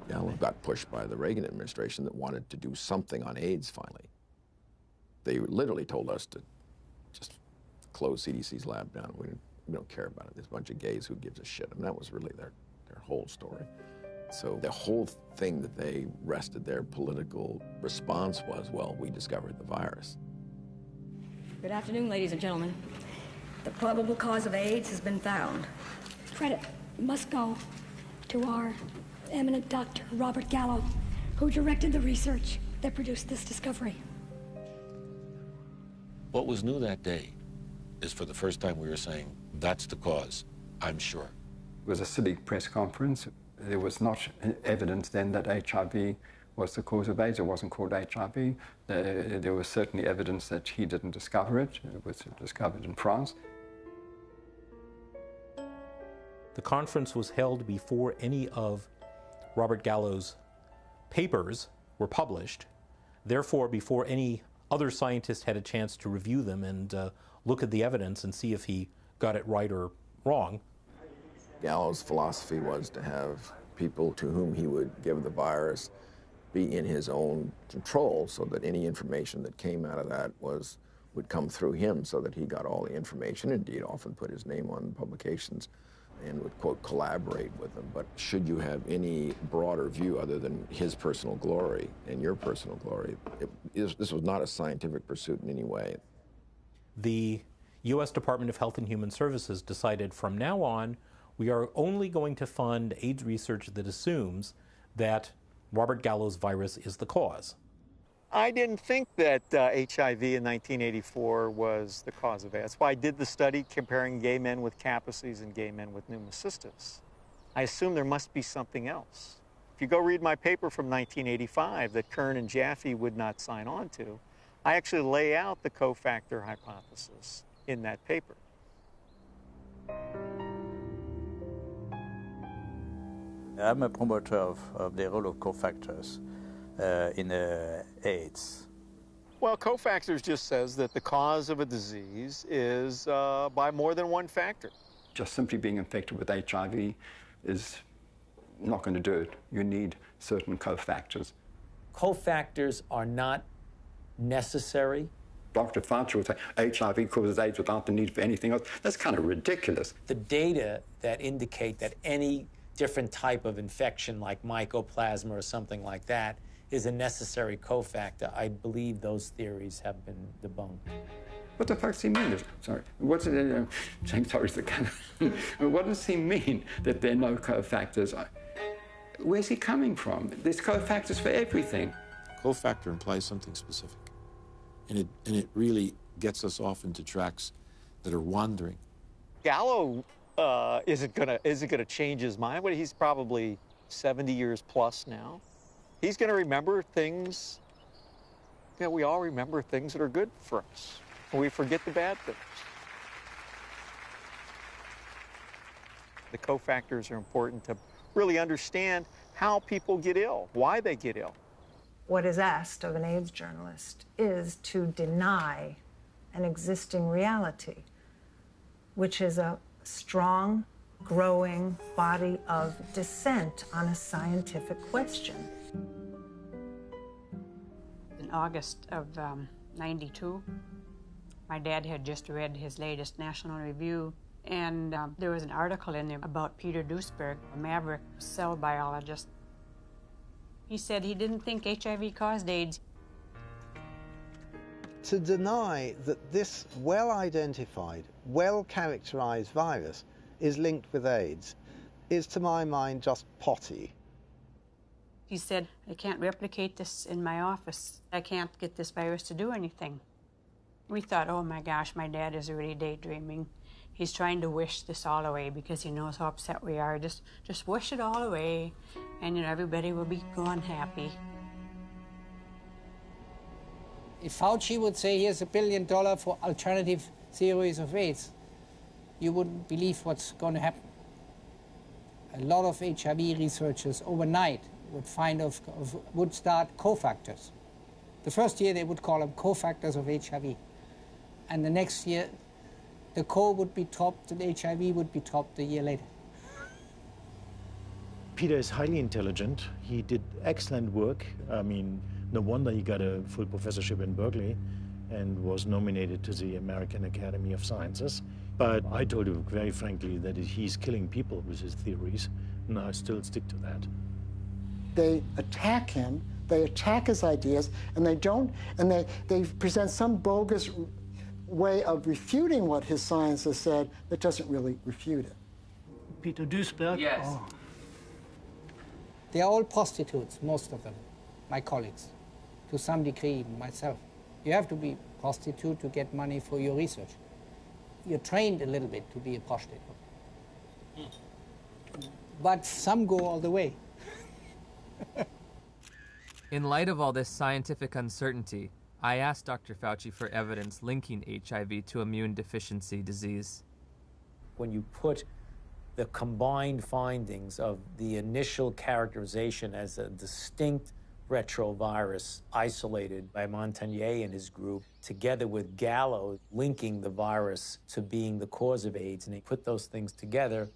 Gallo got pushed by the Reagan administration that wanted to do something on AIDS finally. They literally told us to just close CDC's lab down. We don't care about it. There's a bunch of gays, who gives a shit? And that was really their whole story. So the whole thing that they rested their political response was, well, we discovered the virus. Good afternoon, ladies and gentlemen. The probable cause of AIDS has been found. Credit must go to our eminent Dr. Robert Gallo, who directed the research that produced this discovery. What was new that day is for the first time we were saying, that's the cause, I'm sure. It was a silly press conference. There was not evidence then that HIV was the cause of AIDS. It wasn't called HIV. There was certainly evidence that he didn't discover it. It was discovered in France. The conference was held before any of Robert Gallo's papers were published, therefore before any other scientist had a chance to review them and look at the evidence and see if he got it right or wrong. Gallo's philosophy was to have people to whom he would give the virus be in his own control, so that any information that came out of that would come through him, so that he got all the information. Indeed, often put his name on publications and would, quote, collaborate with them. But should you have any broader view other than his personal glory and your personal glory, this was not a scientific pursuit in any way. The U.S. Department of Health and Human Services decided from now on, we are only going to fund AIDS research that assumes that Robert Gallo's virus is the cause. I didn't think that HIV in 1984 was the cause of AIDS. That's why I did the study comparing gay men with Kaposi's and gay men with pneumocystis. I assume there must be something else. If you go read my paper from 1985 that Kern and Jaffe would not sign on to, I actually lay out the cofactor hypothesis in that paper. I'm a promoter of the role of cofactors in AIDS. Well, cofactors just says that the cause of a disease is by more than one factor. Just simply being infected with HIV is not going to do it. You need certain cofactors. Cofactors are not necessary. Dr. Fauci would say HIV causes AIDS without the need for anything else. That's kind of ridiculous. The data that indicate that any different type of infection like mycoplasma or something like that is a necessary cofactor, I believe those theories have been debunked. What the fuck does he mean? Sorry. What's it? Sorry, what does he mean that there are no cofactors? Where's he coming from? There's cofactors for everything. Cofactor implies something specific. And it really gets us off into tracks that are wandering. Gallo isn't gonna change his mind. But he's probably 70 years plus now. He's gonna remember things. You know, we all remember things that are good for us, and we forget the bad things. The cofactors are important to really understand how people get ill, why they get ill. What is asked of an AIDS journalist is to deny an existing reality, which is a strong, growing body of dissent on a scientific question. In August of '92, my dad had just read his latest National Review, and there was an article in there about Peter Duesberg, a maverick cell biologist. He said he didn't think HIV caused AIDS. To deny that this well-identified, well-characterized virus is linked with AIDS is, to my mind, just potty. He said, I can't replicate this in my office. I can't get this virus to do anything. We thought, oh my gosh, my dad is really daydreaming. He's trying to wish this all away because he knows how upset we are. Just wish it all away, and you know, everybody will be gone happy. If Fauci would say, here's $1 billion for alternative theories of AIDS, you wouldn't believe what's going to happen. A lot of HIV researchers overnight would start cofactors. The first year they would call them cofactors of HIV. And the next year, the co would be topped and HIV would be topped a year later. Peter is highly intelligent. He did excellent work. I mean, no wonder he got a full professorship in Berkeley and was nominated to the American Academy of Sciences. But I told him very frankly that he's killing people with his theories, and I still stick to that. They attack him, they attack his ideas, and they present some bogus way of refuting what his science has said that doesn't really refute it. Peter Duesberg? Yes. Oh. They're all prostitutes, most of them, my colleagues, to some degree, even myself. You have to be a prostitute to get money for your research. You're trained a little bit to be a prostitute. But some go all the way. In light of all this scientific uncertainty, I asked Dr. Fauci for evidence linking HIV to immune deficiency disease. When you put the combined findings of the initial characterization as a distinct retrovirus isolated by Montagnier and his group, together with Gallo linking the virus to being the cause of AIDS, and they put those things together,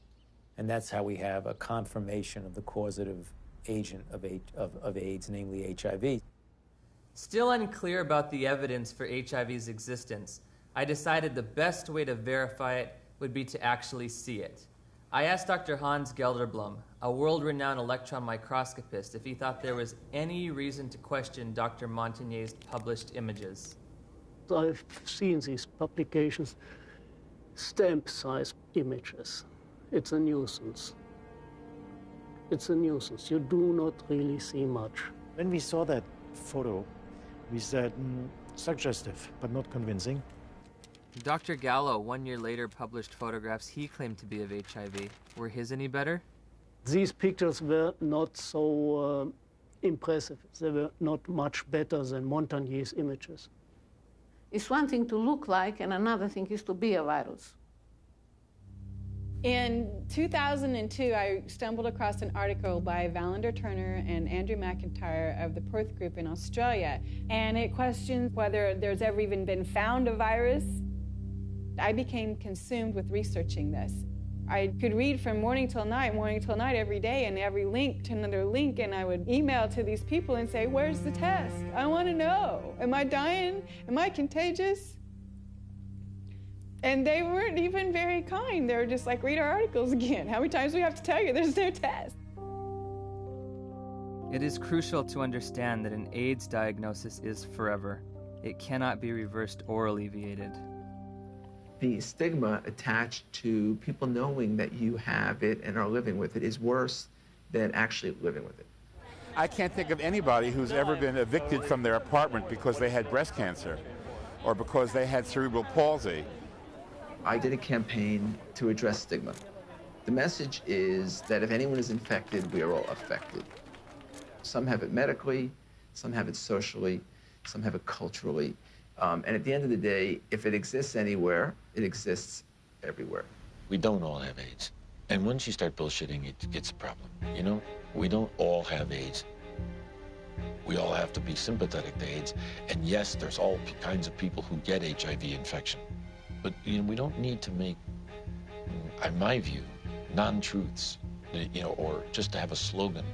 and that's how we have a confirmation of the causative agent of AIDS, namely HIV. Still unclear about the evidence for HIV's existence, I decided the best way to verify it would be to actually see it. I asked Dr. Hans Gelderblum, a world-renowned electron microscopist, if he thought there was any reason to question Dr. Montagnier's published images. I've seen these publications, stamp-size images. It's a nuisance. It's a nuisance. You do not really see much. When we saw that photo, we said, suggestive, but not convincing. Dr. Gallo, 1 year later, published photographs he claimed to be of HIV. Were his any better? These pictures were not so impressive. They were not much better than Montagnier's images. It's one thing to look like, and another thing is to be a virus. In 2002, I stumbled across an article by Valander Turner and Andrew McIntyre of the Perth Group in Australia, and it questioned whether there's ever even been found a virus. I became consumed with researching this. I could read from morning till night every day, and every link to another link, and I would email to these people and say, where's the test? I want to know. Am I dying? Am I contagious? And they weren't even very kind. They were just like, read our articles again. How many times do we have to tell you there's no test? It is crucial to understand that an AIDS diagnosis is forever. It cannot be reversed or alleviated. The stigma attached to people knowing that you have it and are living with it is worse than actually living with it. I can't think of anybody who's ever been evicted from their apartment because they had breast cancer or because they had cerebral palsy. I did a campaign to address stigma. The message is that if anyone is infected, we are all affected. Some have it medically, some have it socially, some have it culturally. And at the end of the day, if it exists anywhere, it exists everywhere. We don't all have AIDS. And once you start bullshitting, it's a problem. You know, we don't all have AIDS. We all have to be sympathetic to AIDS. And yes, there's all kinds of people who get HIV infection. But you know, we don't need to make, in my view, non-truths, you know, or just to have a slogan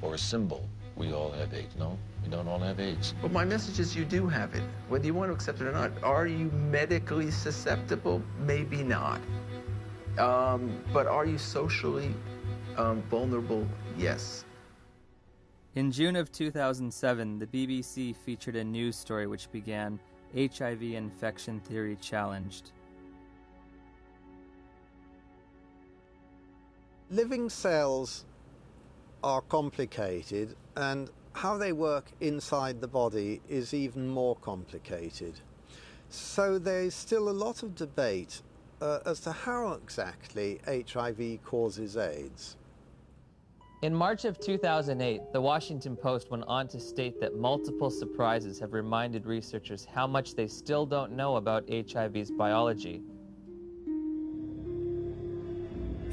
or a symbol. We all have AIDS. No, we don't all have AIDS. But my message is you do have it, whether you want to accept it or not. Are you medically susceptible? Maybe not. But are you socially vulnerable? Yes. In June of 2007, the BBC featured a news story which began, HIV infection theory challenged. Living cells are complicated, and how they work inside the body is even more complicated. So there's still a lot of debate as to how exactly HIV causes AIDS. In March of 2008, the Washington Post went on to state that multiple surprises have reminded researchers how much they still don't know about HIV's biology.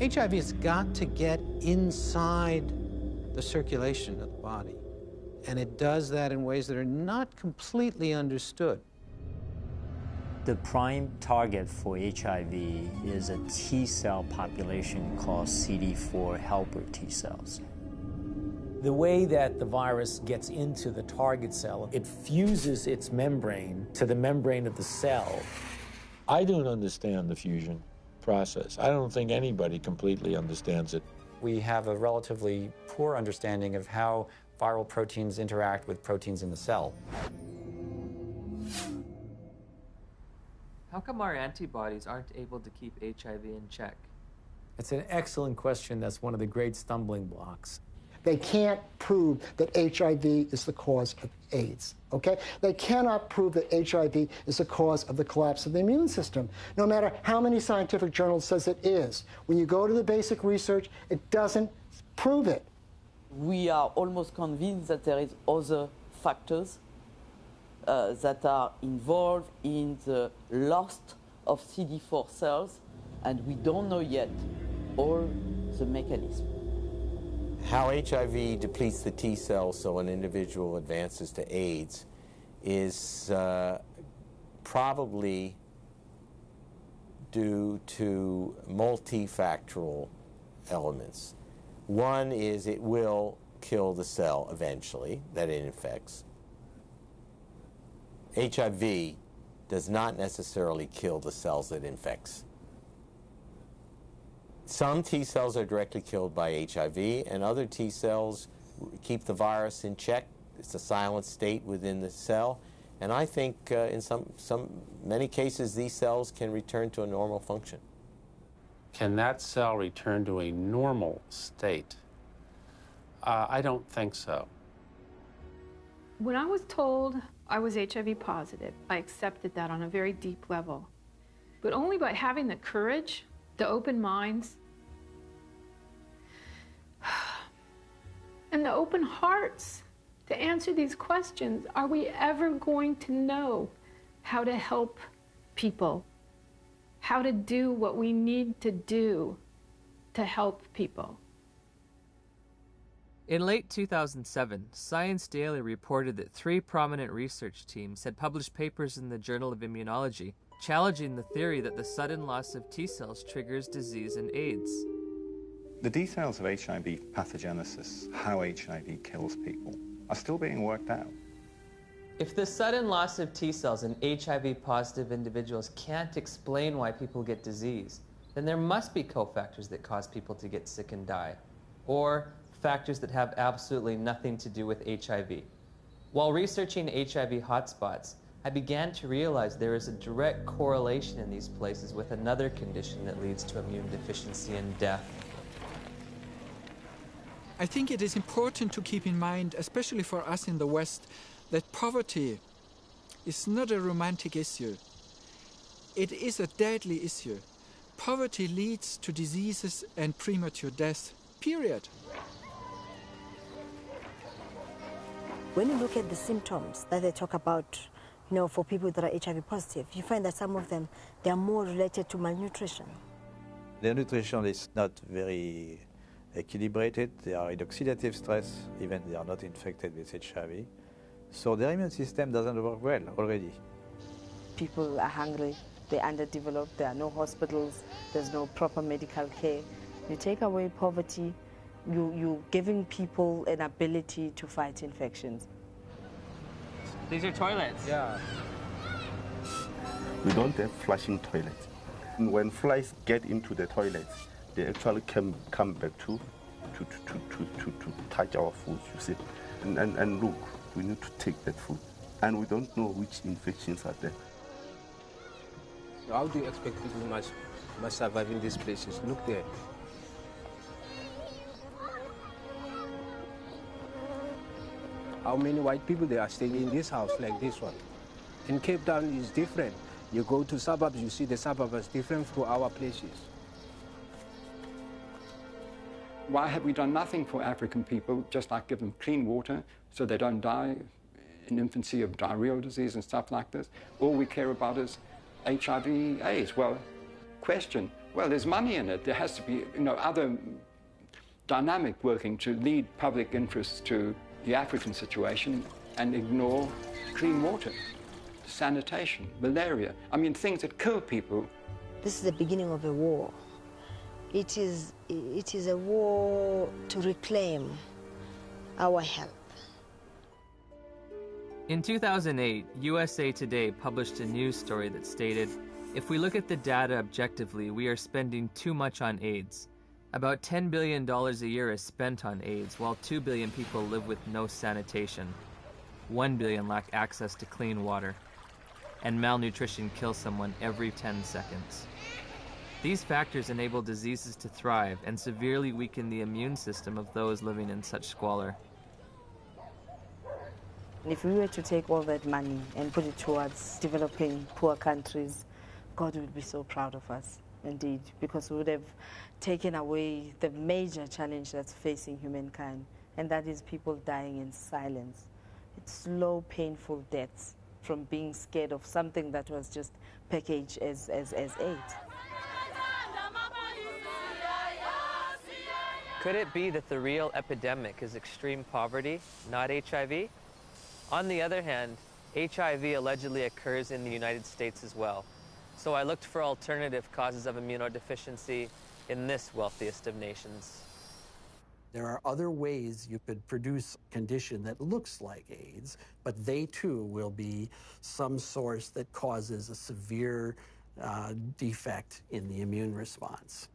HIV has got to get inside the circulation of the body, and it does that in ways that are not completely understood. The prime target for HIV is a T cell population called CD4 helper T cells. The way that the virus gets into the target cell, it fuses its membrane to the membrane of the cell. I don't understand the fusion process. I don't think anybody completely understands it. We have a relatively poor understanding of how viral proteins interact with proteins in the cell. How come our antibodies aren't able to keep HIV in check? It's an excellent question. That's one of the great stumbling blocks. They can't prove that HIV is the cause of AIDS, okay? They cannot prove that HIV is the cause of the collapse of the immune system, no matter how many scientific journals says it is. When you go to the basic research, it doesn't prove it. We are almost convinced that there is other factors that are involved in the loss of CD4 cells, and we don't know yet all the mechanism. How HIV depletes the T cells so an individual advances to AIDS is probably due to multifactorial elements. One is it will kill the cell eventually that it infects. HIV does not necessarily kill the cells that it infects. Some T cells are directly killed by HIV, and other T cells keep the virus in check. It's a silent state within the cell, and I think in many cases these cells can return to a normal function. Can that cell return to a normal state? I don't think so. When I was told I was HIV positive, I accepted that on a very deep level. But only by having the courage, the open minds, and the open hearts to answer these questions are we ever going to know how to help people, how to do what we need to do to help people. In late 2007, Science Daily reported that 3 prominent research teams had published papers in the Journal of Immunology challenging the theory that the sudden loss of T cells triggers disease and AIDS. The details of HIV pathogenesis, how HIV kills people, are still being worked out. If the sudden loss of T cells in HIV-positive individuals can't explain why people get disease, then there must be cofactors that cause people to get sick and die, or factors that have absolutely nothing to do with HIV. While researching HIV hotspots, I began to realize there is a direct correlation in these places with another condition that leads to immune deficiency and death. I think it is important to keep in mind, especially for us in the West, that poverty is not a romantic issue. It is a deadly issue. Poverty leads to diseases and premature death, period. When you look at the symptoms that they talk about, for people that are HIV positive, you find that some of them, they are more related to malnutrition. Their nutrition is not very equilibrated. They are in oxidative stress, even they are not infected with HIV. So their immune system doesn't work well already. People are hungry, they're underdeveloped, there are no hospitals, there's no proper medical care. You take away poverty, you're giving people an ability to fight infections. These are toilets. Yeah. We don't have flushing toilets. When flies get into the toilets, they actually come back to touch our food, you see. And look, we need to take that food. And we don't know which infections are there. How do you expect people must survive in these places? Look there. How many white people they are staying in this house like this one? In Cape Town is different. You go to suburbs, you see the suburbs is different from our places. Why have we done nothing for African people, just like give them clean water so they don't die in infancy of diarrheal disease and stuff like this? All we care about is HIV, AIDS. Well, question, well, there's money in it. There has to be, other dynamic working to lead public interest to the African situation and ignore clean water, sanitation, malaria. I mean, things that kill people. This is the beginning of a war. It is a war to reclaim our health. In 2008, USA Today published a news story that stated, if we look at the data objectively, we are spending too much on AIDS. About $10 billion a year is spent on AIDS, while 2 billion people live with no sanitation. 1 billion lack access to clean water. And malnutrition kills someone every 10 seconds. These factors enable diseases to thrive and severely weaken the immune system of those living in such squalor. If we were to take all that money and put it towards developing poor countries, God would be so proud of us, indeed, because we would have taken away the major challenge that's facing humankind, and that is people dying in silence. It's slow, painful deaths from being scared of something that was just packaged as AIDS. Could it be that the real epidemic is extreme poverty, not HIV? On the other hand, HIV allegedly occurs in the United States as well. So I looked for alternative causes of immunodeficiency in this wealthiest of nations. There are other ways you could produce a condition that looks like AIDS, but they too will be some source that causes a severe defect in the immune response.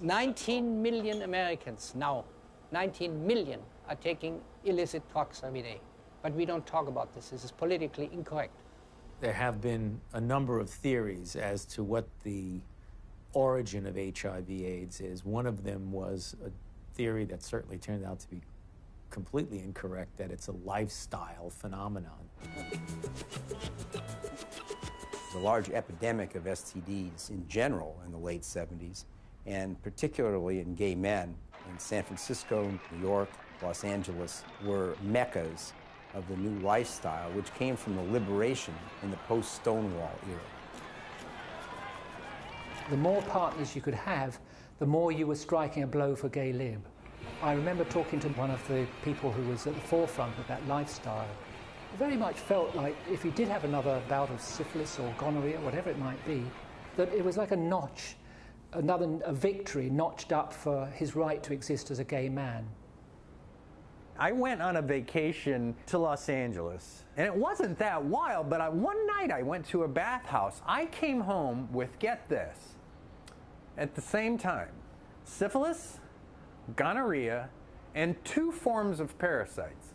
19 million Americans now, 19 million are taking illicit drugs every day. But we don't talk about this. This is politically incorrect. There have been a number of theories as to what the origin of HIV/AIDS is. One of them was a theory that certainly turned out to be completely incorrect, that it's a lifestyle phenomenon. The large epidemic of STDs in general in the late 70s, and particularly in gay men in San Francisco, New York, Los Angeles, were meccas of the new lifestyle, which came from the liberation in the post-Stonewall era. The more partners you could have, the more you were striking a blow for gay lib. I remember talking to one of the people who was at the forefront of that lifestyle. It very much felt like if you did have another bout of syphilis or gonorrhea, whatever it might be, that it was like a notch, a victory notched up for his right to exist as a gay man. I went on a vacation to Los Angeles, and it wasn't that wild, but one night I went to a bathhouse. I came home with, get this, at the same time, syphilis, gonorrhea, and 2 forms of parasites.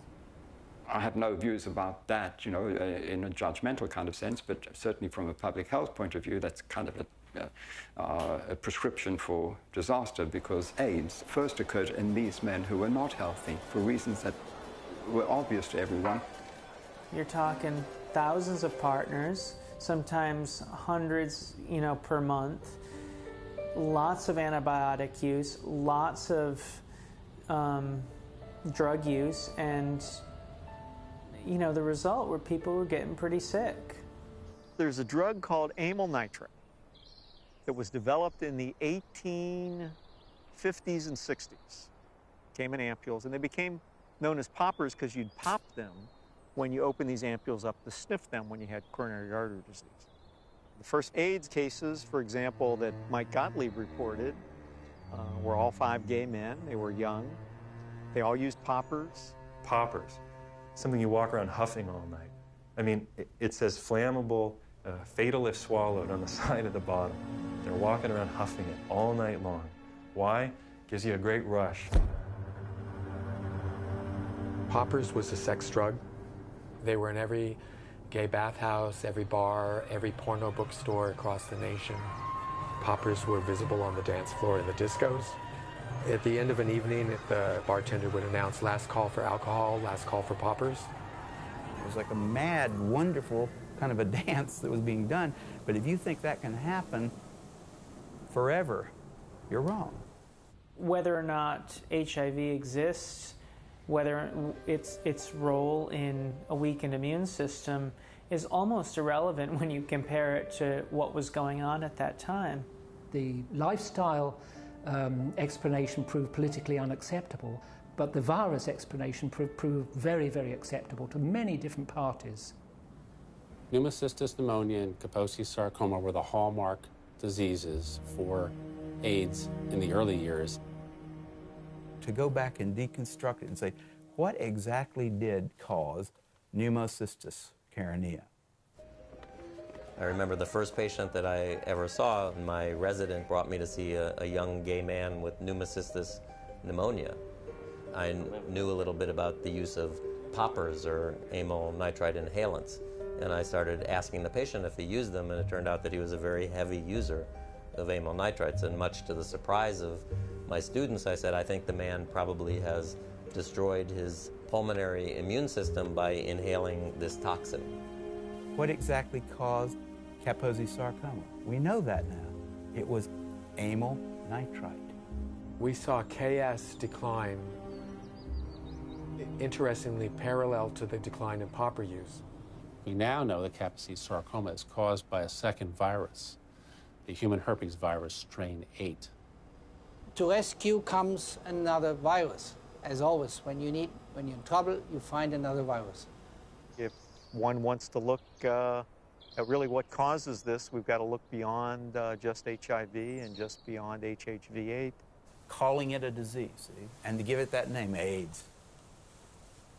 I have no views about that, you know, in a judgmental kind of sense, but certainly from a public health point of view, that's kind of a prescription for disaster, because AIDS first occurred in these men who were not healthy for reasons that were obvious to everyone. You're talking thousands of partners, sometimes hundreds, per month, lots of antibiotic use, lots of drug use, and the result were people were getting pretty sick. There's a drug called amyl nitrite that was developed in the 1850s and 60s. Came in ampules, and they became known as poppers because you'd pop them when you open these ampules up to sniff them when you had coronary artery disease. The first AIDS cases, for example, that Mike Gottlieb reported were all 5 gay men. They were young. They all used poppers. Poppers, something you walk around huffing all night. I mean, it says flammable, fatal if swallowed on the side of the bottle. They're walking around huffing it all night long. Why? Gives you a great rush. Poppers was a sex drug. They were in every gay bathhouse, every bar, every porno bookstore across the nation. Poppers were visible on the dance floor in the discos. At the end of an evening, the bartender would announce, last call for alcohol, last call for poppers. It was like a mad, wonderful kind of a dance that was being done. But if you think that can happen forever, you're wrong. Whether or not HIV exists, whether its role in a weakened immune system is almost irrelevant when you compare it to what was going on at that time. The lifestyle explanation proved politically unacceptable, but the virus explanation proved very, very acceptable to many different parties. Pneumocystis pneumonia and Kaposi sarcoma were the hallmark diseases for AIDS in the early years. To go back and deconstruct it and say, what exactly did cause pneumocystis carinea? I remember the first patient that I ever saw, my resident brought me to see a young gay man with pneumocystis pneumonia. I knew a little bit about the use of poppers or amyl nitrite inhalants, and I started asking the patient if he used them, and it turned out that he was a very heavy user. of amyl nitrites, and much to the surprise of my students, I said, I think the man probably has destroyed his pulmonary immune system by inhaling this toxin. What exactly caused Kaposi sarcoma? We know that now. It was amyl nitrite. We saw KS decline, interestingly parallel to the decline in popper use. We now know that Kaposi sarcoma is caused by a second virus, the human herpes virus strain 8. To rescue comes another virus. As always, when you're in trouble, you find another virus. If one wants to look at really what causes this, we've got to look beyond just HIV and just beyond HHV8. Calling it a disease, see? And to give it that name, AIDS.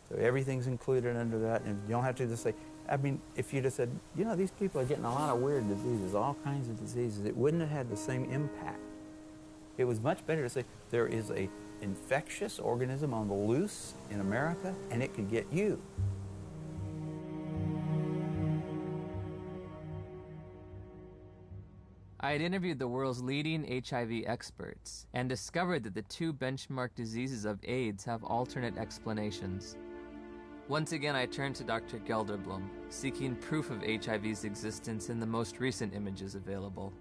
So everything's included under that, and you don't have to just say, I mean, if you just said, you know, these people are getting a lot of weird diseases, all kinds of diseases, it wouldn't have had the same impact. It was much better to say there is an infectious organism on the loose in America, and it could get you. I had interviewed the world's leading HIV experts and discovered that the two benchmark diseases of AIDS have alternate explanations. Once again, I turned to Dr. Gelderblum, seeking proof of HIV's existence in the most recent images available.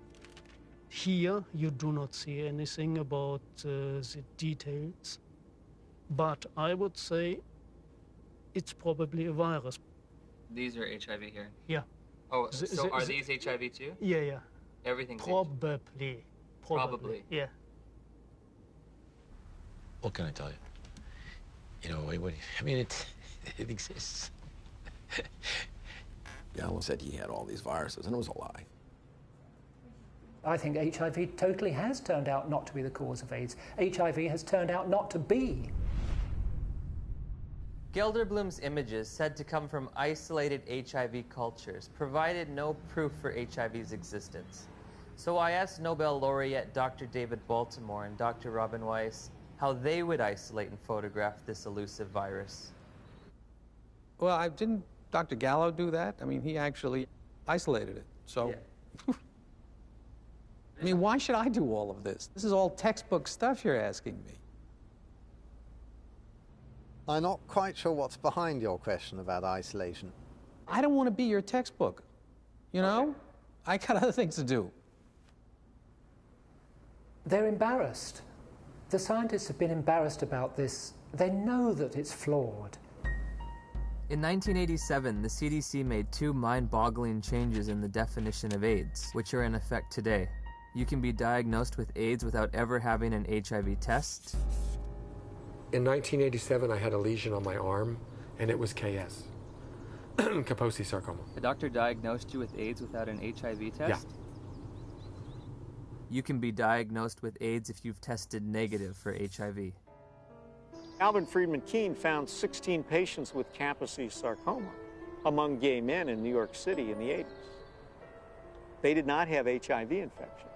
Here, you do not see anything about the details, but I would say it's probably a virus. These are HIV here? Yeah. Oh, so are these HIV too? Yeah, yeah. Everything's Probably. Probably. Yeah. What can I tell you? You know, I mean, it exists. Gallo said he had all these viruses, and it was a lie. I think HIV totally has turned out not to be the cause of AIDS. HIV has turned out not to be. Gelderblum's images, said to come from isolated HIV cultures, provided no proof for HIV's existence. So I asked Nobel laureate Dr. David Baltimore and Dr. Robin Weiss how they would isolate and photograph this elusive virus. Well, didn't Dr. Gallo do that? I mean, he actually isolated it, so... Yeah. I mean, why should I do all of this? This is all textbook stuff you're asking me. I'm not quite sure what's behind your question about isolation. I don't want to be your textbook, you know? Okay. I got other things to do. They're embarrassed. The scientists have been embarrassed about this. They know that it's flawed. In 1987, the CDC made two mind-boggling changes in the definition of AIDS, which are in effect today. You can be diagnosed with AIDS without ever having an HIV test. In 1987, I had a lesion on my arm, and it was KS, Kaposi sarcoma. The doctor diagnosed you with AIDS without an HIV test? Yeah. You can be diagnosed with AIDS if you've tested negative for HIV. Alvin Friedman Keene found 16 patients with Kaposi sarcoma among gay men in New York City in the 80s. They did not have HIV infection.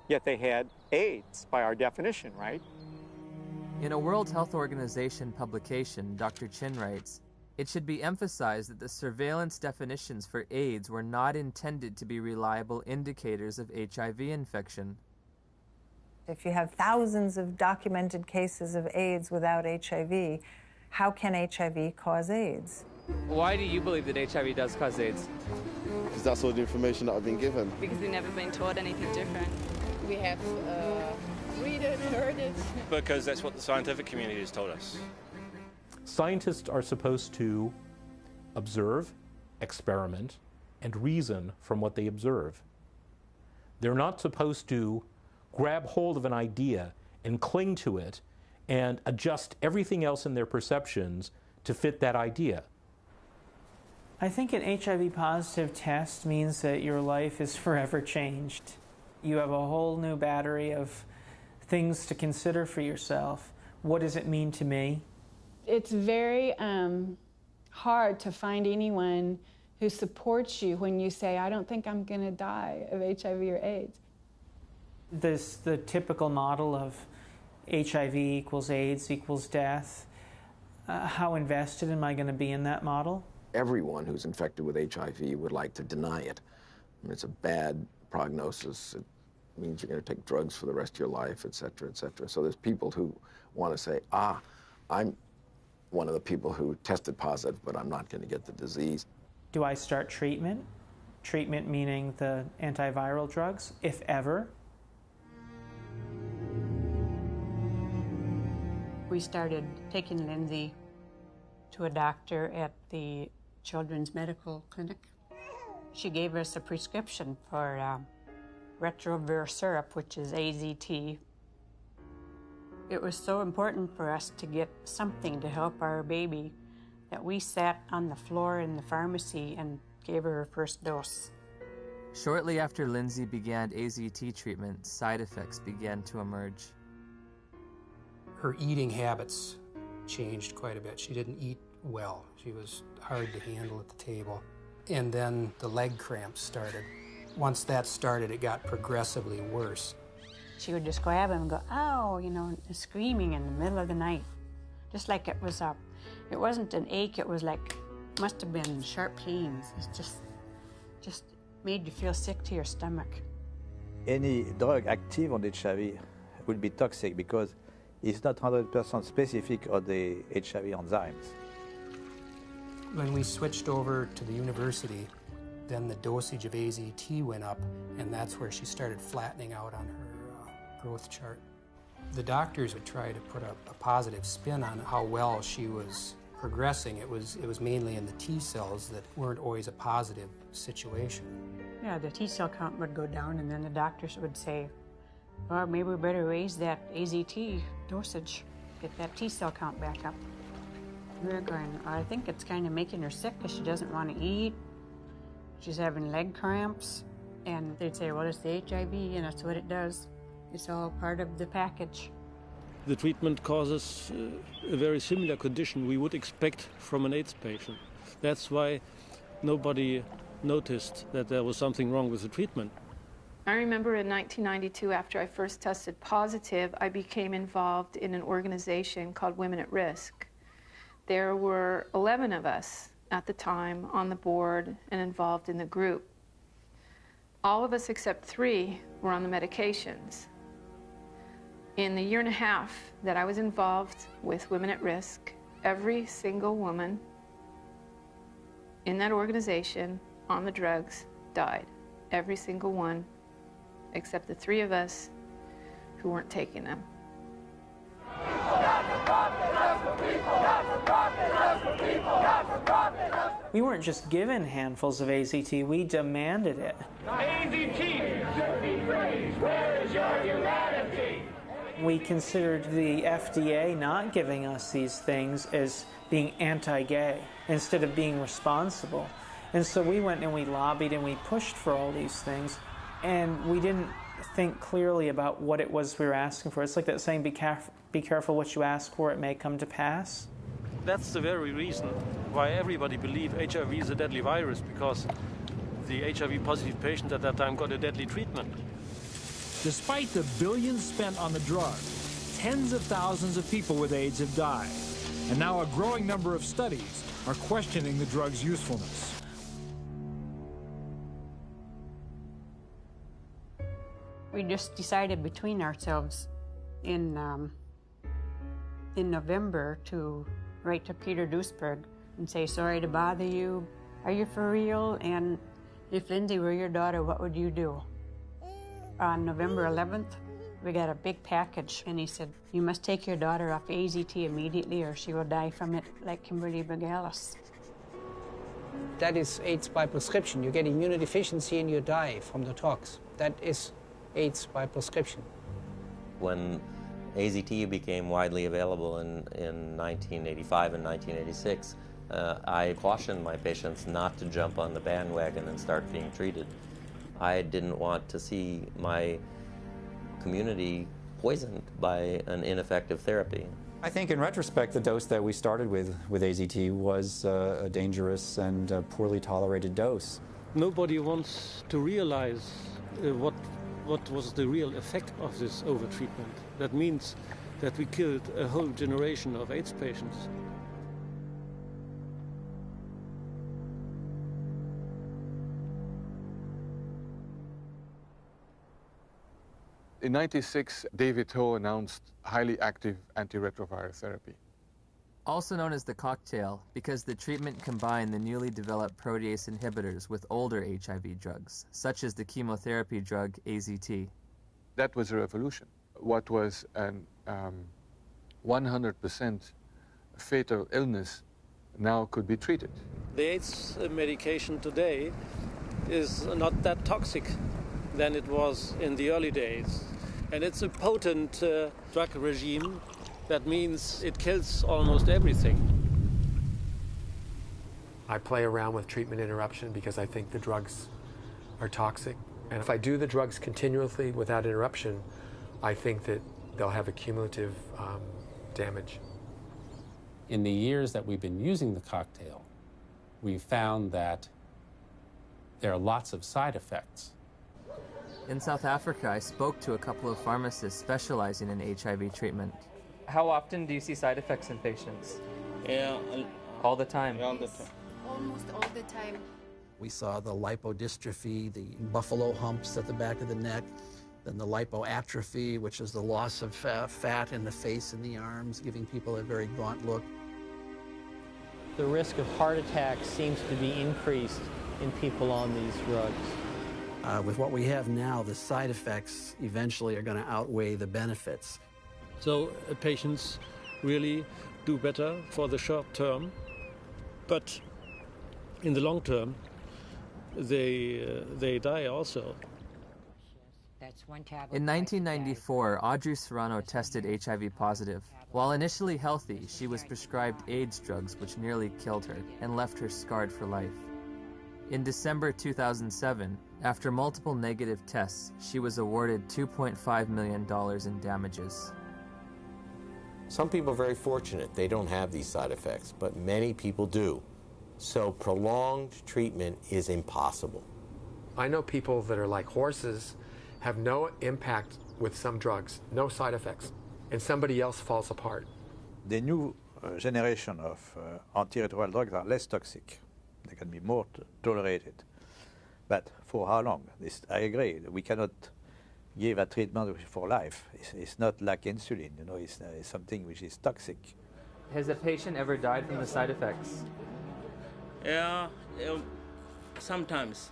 Yet they had AIDS by our definition, right? In a World Health Organization publication, Dr. Chin writes, "It should be emphasized that the surveillance definitions for AIDS were not intended to be reliable indicators of HIV infection." If you have thousands of documented cases of AIDS without HIV, how can HIV cause AIDS? Why do you believe that HIV does cause AIDS? Because that's all the information that I've been given. Because we've never been taught anything different. We have read it, heard it. Because that's what the scientific community has told us. Scientists are supposed to observe, experiment, and reason from what they observe. They're not supposed to grab hold of an idea and cling to it and adjust everything else in their perceptions to fit that idea. I think an HIV positive test means that your life is forever changed. You have a whole new battery of things to consider for yourself. What does it mean to me? It's very hard to find anyone who supports you when you say, I don't think I'm going to die of HIV or AIDS. The typical model of HIV equals AIDS equals death. How invested am I going to be in that model? Everyone who's infected with HIV would like to deny it. I mean, it's a bad prognosis. It means you're going to take drugs for the rest of your life, et cetera, et cetera. So there's people who want to say, I'm one of the people who tested positive, but I'm not going to get the disease. Do I start treatment? Treatment meaning the antiviral drugs, if ever? We started taking Lindsay to a doctor at the Children's Medical Clinic. She gave us a prescription for retrovirus syrup, which is AZT. It was so important for us to get something to help our baby that we sat on the floor in the pharmacy and gave her her first dose. Shortly after Lindsay began AZT treatment, side effects began to emerge. Her eating habits changed quite a bit. She didn't eat well. She was hard to handle at the table. And then the leg cramps started. Once that started, it got progressively worse. She would just grab him and go, ow, you know, screaming in the middle of the night. Just like it was it wasn't an ache, it was like, must have been sharp pains. It just made you feel sick to your stomach. Any drug active on HIV would be toxic because it's not 100% specific on the HIV enzymes. When we switched over to the university, then the dosage of AZT went up, and that's where she started flattening out on her growth chart. The doctors would try to put a positive spin on how well she was progressing. It was mainly in the T cells that weren't always a positive situation. Yeah, the T cell count would go down, and then the doctors would say, well, maybe we better raise that AZT dosage, get that T cell count back up. We were going, I think it's kind of making her sick because she doesn't want to eat. She's having leg cramps. And they'd say, well, it's the HIV, and that's what it does. It's all part of the package. The treatment causes a very similar condition we would expect from an AIDS patient. That's why nobody noticed that there was something wrong with the treatment. I remember in 1992, after I first tested positive, I became involved in an organization called Women at Risk. There were 11 of us at the time on the board and involved in the group. All of us except 3 were on the medications. In the year and a half that I was involved with Women at Risk, every single woman in that organization on the drugs died. Every single one, except the 3 of us who weren't taking them. We weren't just given handfuls of AZT, we demanded it. AZT should be praised. Where is your humanity? We considered the FDA not giving us these things as being anti-gay instead of being responsible. And so we went and we lobbied and we pushed for all these things, and we didn't think clearly about what it was we were asking for. It's like that saying, be careful what you ask for, it may come to pass. That's the very reason why everybody believed HIV is a deadly virus, because the HIV-positive patient at that time got a deadly treatment. Despite the billions spent on the drug, tens of thousands of people with AIDS have died. And now a growing number of studies are questioning the drug's usefulness. We just decided between ourselves in November to write to Peter Duisberg and say, sorry to bother you. Are you for real? And if Lindsay were your daughter, what would you do? On November 11th, we got a big package, and he said, you must take your daughter off AZT immediately or she will die from it like Kimberly Begalis. That is AIDS by prescription. You get immunodeficiency and you die from the tox. That is AIDS by prescription. When AZT became widely available in 1985 and 1986, I cautioned my patients not to jump on the bandwagon and start being treated. I didn't want to see my community poisoned by an ineffective therapy. I think in retrospect, the dose that we started with AZT was a dangerous and poorly tolerated dose. Nobody wants to realize what was the real effect of this overtreatment. That means that we killed a whole generation of AIDS patients. In '96, David Ho announced highly active antiretroviral therapy. Also known as the cocktail, because the treatment combined the newly developed protease inhibitors with older HIV drugs, such as the chemotherapy drug AZT. That was a revolution. What was an 100% fatal illness now could be treated. The AIDS medication today is not that toxic than it was in the early days. And it's a potent drug regime. That means it kills almost everything. I play around with treatment interruption because I think the drugs are toxic. And if I do the drugs continuously without interruption, I think that they'll have a cumulative damage. In the years that we've been using the cocktail, we've found that there are lots of side effects. In South Africa, I spoke to a couple of pharmacists specializing in HIV treatment. How often do you see side effects in patients? Yeah. All the time? All the time. Almost all the time. We saw the lipodystrophy, the buffalo humps at the back of the neck, then the lipoatrophy, which is the loss of fat in the face and the arms, giving people a very gaunt look. The risk of heart attack seems to be increased in people on these drugs. With what we have now, the side effects eventually are going to outweigh the benefits. So patients really do better for the short term, but in the long term, they die also. In 1994, Audrey Serrano tested HIV positive. While initially healthy, she was prescribed AIDS drugs which nearly killed her and left her scarred for life. In December 2007, after multiple negative tests, she was awarded $2.5 million in damages. Some people are very fortunate. They don't have these side effects, but many people do. So prolonged treatment is impossible. I know people that are like horses, have no impact with some drugs, no side effects, and somebody else falls apart. The new generation of antiretroviral drugs are less toxic. They can be more tolerated. But for how long? I agree. We cannot give a treatment for life. It's not like insulin, you know, it's something which is toxic. Has a patient ever died from the side effects? Yeah, sometimes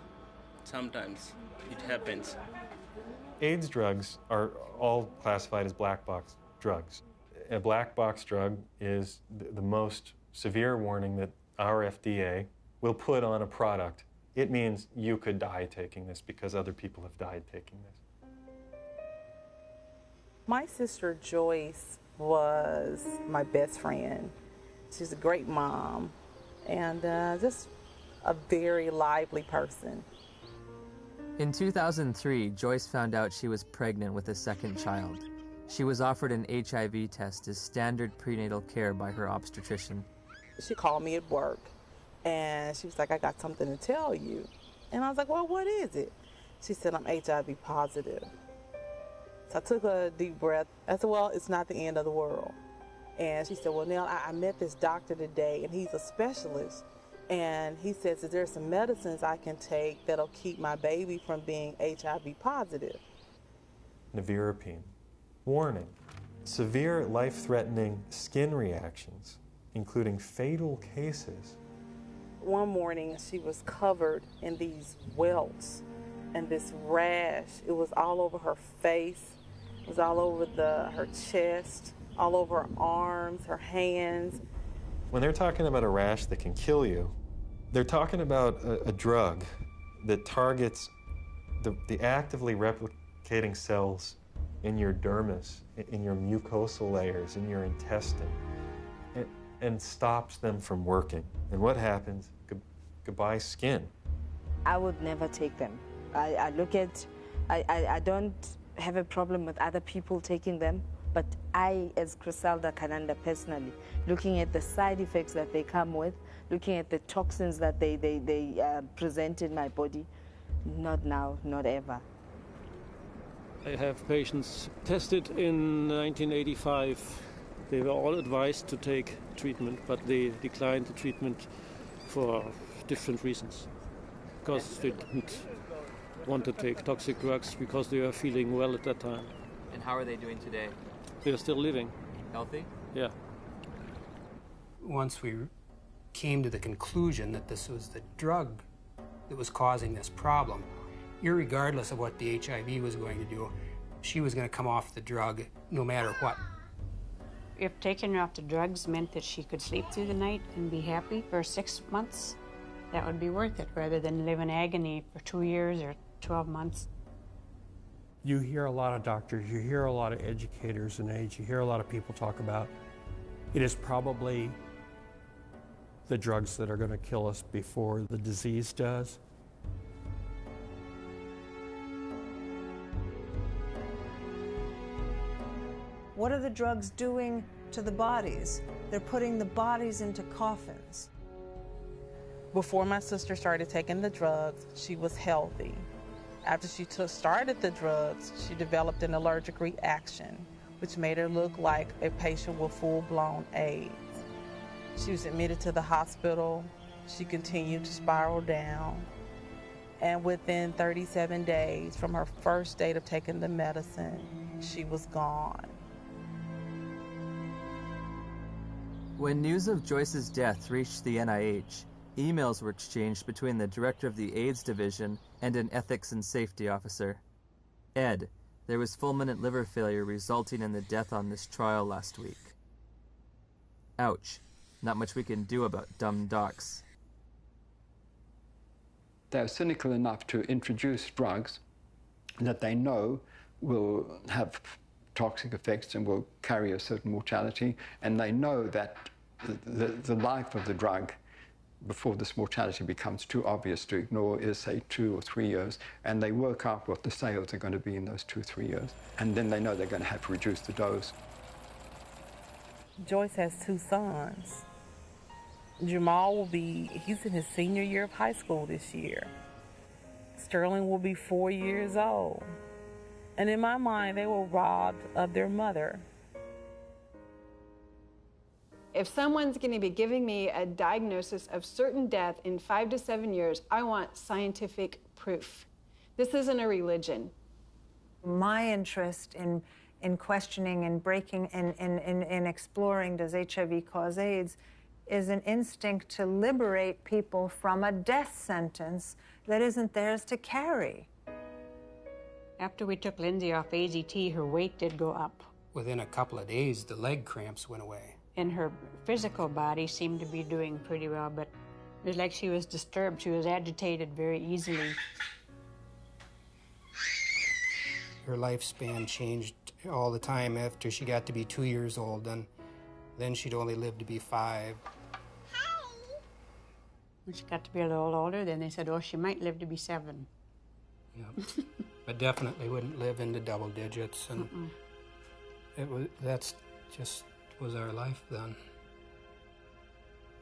it happens. AIDS drugs are all classified as black box drugs. A black box drug is the most severe warning that our FDA will put on a product. It means you could die taking this because other people have died taking this. My sister Joyce was my best friend. She's a great mom and just a very lively person. In 2003, Joyce found out she was pregnant with a second child. She was offered an HIV test as standard prenatal care by her obstetrician. She called me at work and she was like, I got something to tell you. And I was like, well, what is it? She said, I'm HIV positive. So I took a deep breath. I said, well, it's not the end of the world. And she said, well, Nell, I met this doctor today and he's a specialist. And he says that there's some medicines I can take that'll keep my baby from being HIV positive. Nevirapine Warning. Severe life-threatening skin reactions, including fatal cases. One morning, she was covered in these welts and this rash. It was all over her face. It was all over her chest, all over her arms, her hands. When they're talking about a rash that can kill you, they're talking about a drug that targets the actively replicating cells in your dermis, in your mucosal layers, in your intestine, and stops them from working. And what happens? Goodbye skin. I would never take them. I don't have a problem with other people taking them, but I, as Griselda Kananda personally, looking at the side effects that they come with, looking at the toxins that they present in my body, not now, not ever. I have patients tested in 1985. They were all advised to take treatment, but they declined the treatment for different reasons. Because they didn't want to take toxic drugs because they were feeling well at that time. And how are they doing today? They're still living. Healthy? Yeah. Once we came to the conclusion that this was the drug that was causing this problem, irregardless of what the HIV was going to do, she was going to come off the drug no matter what. If taking her off the drugs meant that she could sleep through the night and be happy for 6 months, that would be worth it, rather than live in agony for 2 years or 12 months. You hear a lot of doctors, you hear a lot of educators in AIDS, you hear a lot of people talk about it is probably the drugs that are going to kill us before the disease does. What are the drugs doing to the bodies? They're putting the bodies into coffins. Before my sister started taking the drugs, she was healthy. After she started the drugs, she developed an allergic reaction, which made her look like a patient with full-blown AIDS. She was admitted to the hospital. She continued to spiral down. And within 37 days from her first date of taking the medicine, she was gone. When news of Joyce's death reached the NIH, emails were exchanged between the director of the AIDS division and an ethics and safety officer. Ed, there was fulminant liver failure resulting in the death on this trial last week. Ouch. Not much we can do about dumb docs. They're cynical enough to introduce drugs that they know will have toxic effects and will carry a certain mortality, and they know that the life of the drug before this mortality becomes too obvious to ignore is, say, 2 or 3 years, and they work out what the sales are going to be in those 2 or 3 years, and then they know they're going to have to reduce the dose. Joyce has 2 sons. Jamal he's in his senior year of high school this year. Sterling will be 4 years old. And in my mind, they were robbed of their mother. If someone's going to be giving me a diagnosis of certain death in 5 to 7 years, I want scientific proof. This isn't a religion. My interest in questioning and breaking and exploring does HIV cause AIDS is an instinct to liberate people from a death sentence that isn't theirs to carry. After we took Lindsay off AZT, her weight did go up. Within a couple of days, the leg cramps went away. And her physical body seemed to be doing pretty well, but it was like she was disturbed. She was agitated very easily. Her lifespan changed all the time after she got to be 2 years old, and then she'd only live to be 5. When she got to be a little older, then they said, oh, she might live to be 7. Yeah. But definitely wouldn't live into double digits, and that's just was our life then.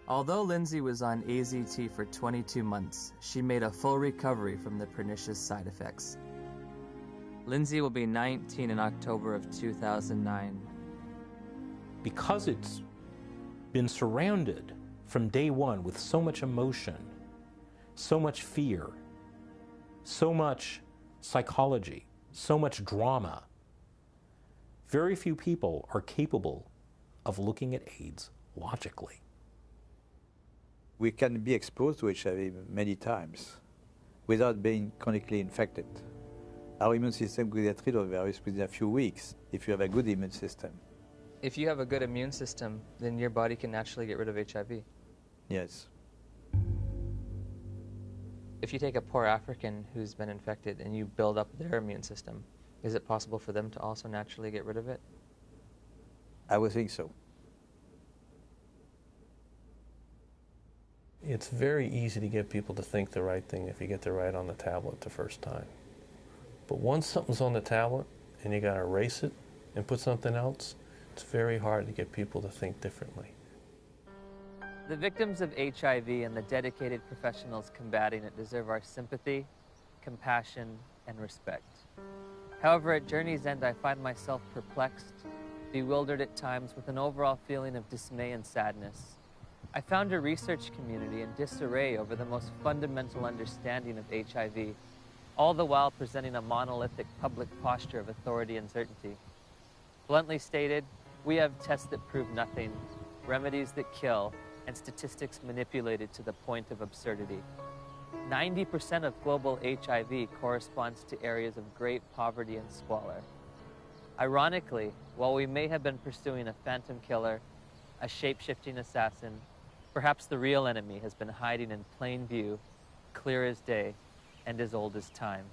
Although Lindsay was on AZT for 22 months, she made a full recovery from the pernicious side effects. Lindsay will be 19 in October of 2009. Because it's been surrounded from day one with so much emotion, so much fear, so much psychology, so much drama, very few people are capable of looking at AIDS logically. We can be exposed to HIV many times without being chronically infected. Our immune system could get rid of the virus within a few weeks if you have a good immune system. If you have a good immune system, then your body can naturally get rid of HIV. Yes. If you take a poor African who's been infected and you build up their immune system, is it possible for them to also naturally get rid of it? I would think so. It's very easy to get people to think the right thing if you get the right on the tablet the first time. But once something's on the tablet and you got to erase it and put something else, it's very hard to get people to think differently. The victims of HIV and the dedicated professionals combating it deserve our sympathy, compassion, and respect. However, at journey's end, I find myself perplexed, bewildered at times with an overall feeling of dismay and sadness. I found a research community in disarray over the most fundamental understanding of HIV, all the while presenting a monolithic public posture of authority and certainty. Bluntly stated, we have tests that prove nothing, remedies that kill, and statistics manipulated to the point of absurdity. 90% of global HIV corresponds to areas of great poverty and squalor. Ironically, while we may have been pursuing a phantom killer, a shape-shifting assassin, perhaps the real enemy has been hiding in plain view, clear as day, and as old as time.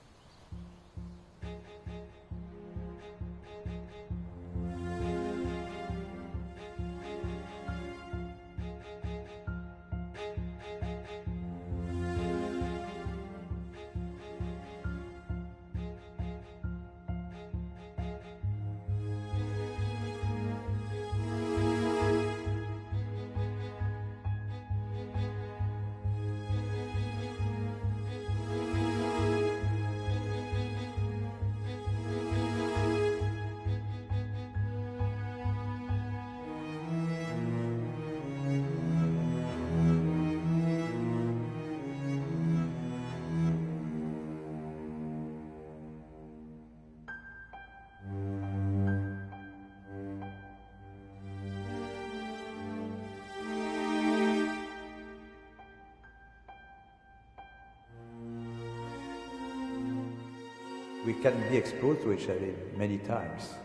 We can be exposed to HIV many times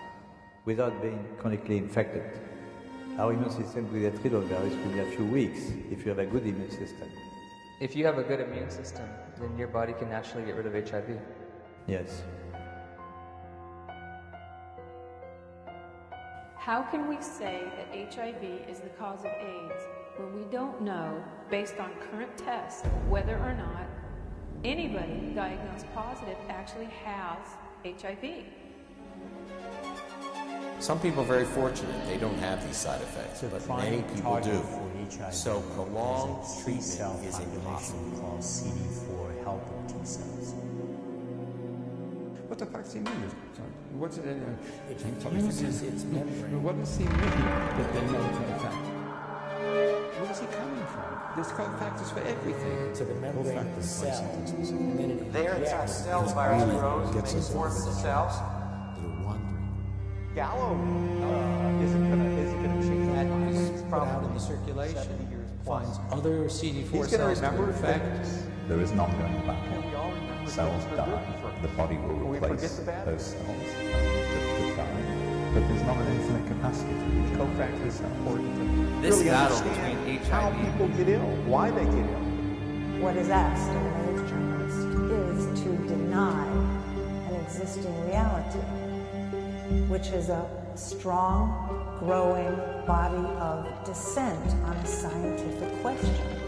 without being chronically infected. Our immune system will get rid of the virus within a few weeks if you have a good immune system. If you have a good immune system, then your body can naturally get rid of HIV. Yes. How can we say that HIV is the cause of AIDS when we don't know, based on current tests, whether or not anybody diagnosed positive actually has HIV? Some people are very fortunate. They don't have these side effects, but many people do. So prolonged treatment is impossible. Called CD4 helper T cells. What the fuck's he mean? What's it in there? It's membrane. What does he mean that they know it's an effect? Where is he coming from? There's factors for everything. So the membrane of the cell. There inside cells, virus grows and makes more of the cells. Gallo isn't gonna change that. is put out in the circulation, finds other CD4 He's cells gonna remember to infect. There is an ongoing battle. Cells die, the body will replace those cells that die, but there's not an infinite capacity to reach. Cofactors are important. This really battle understand between how HIV people get ill, why they get ill. What is asked of an AIDS journalist is to deny an existing reality, which is a strong, growing body of dissent on a scientific question.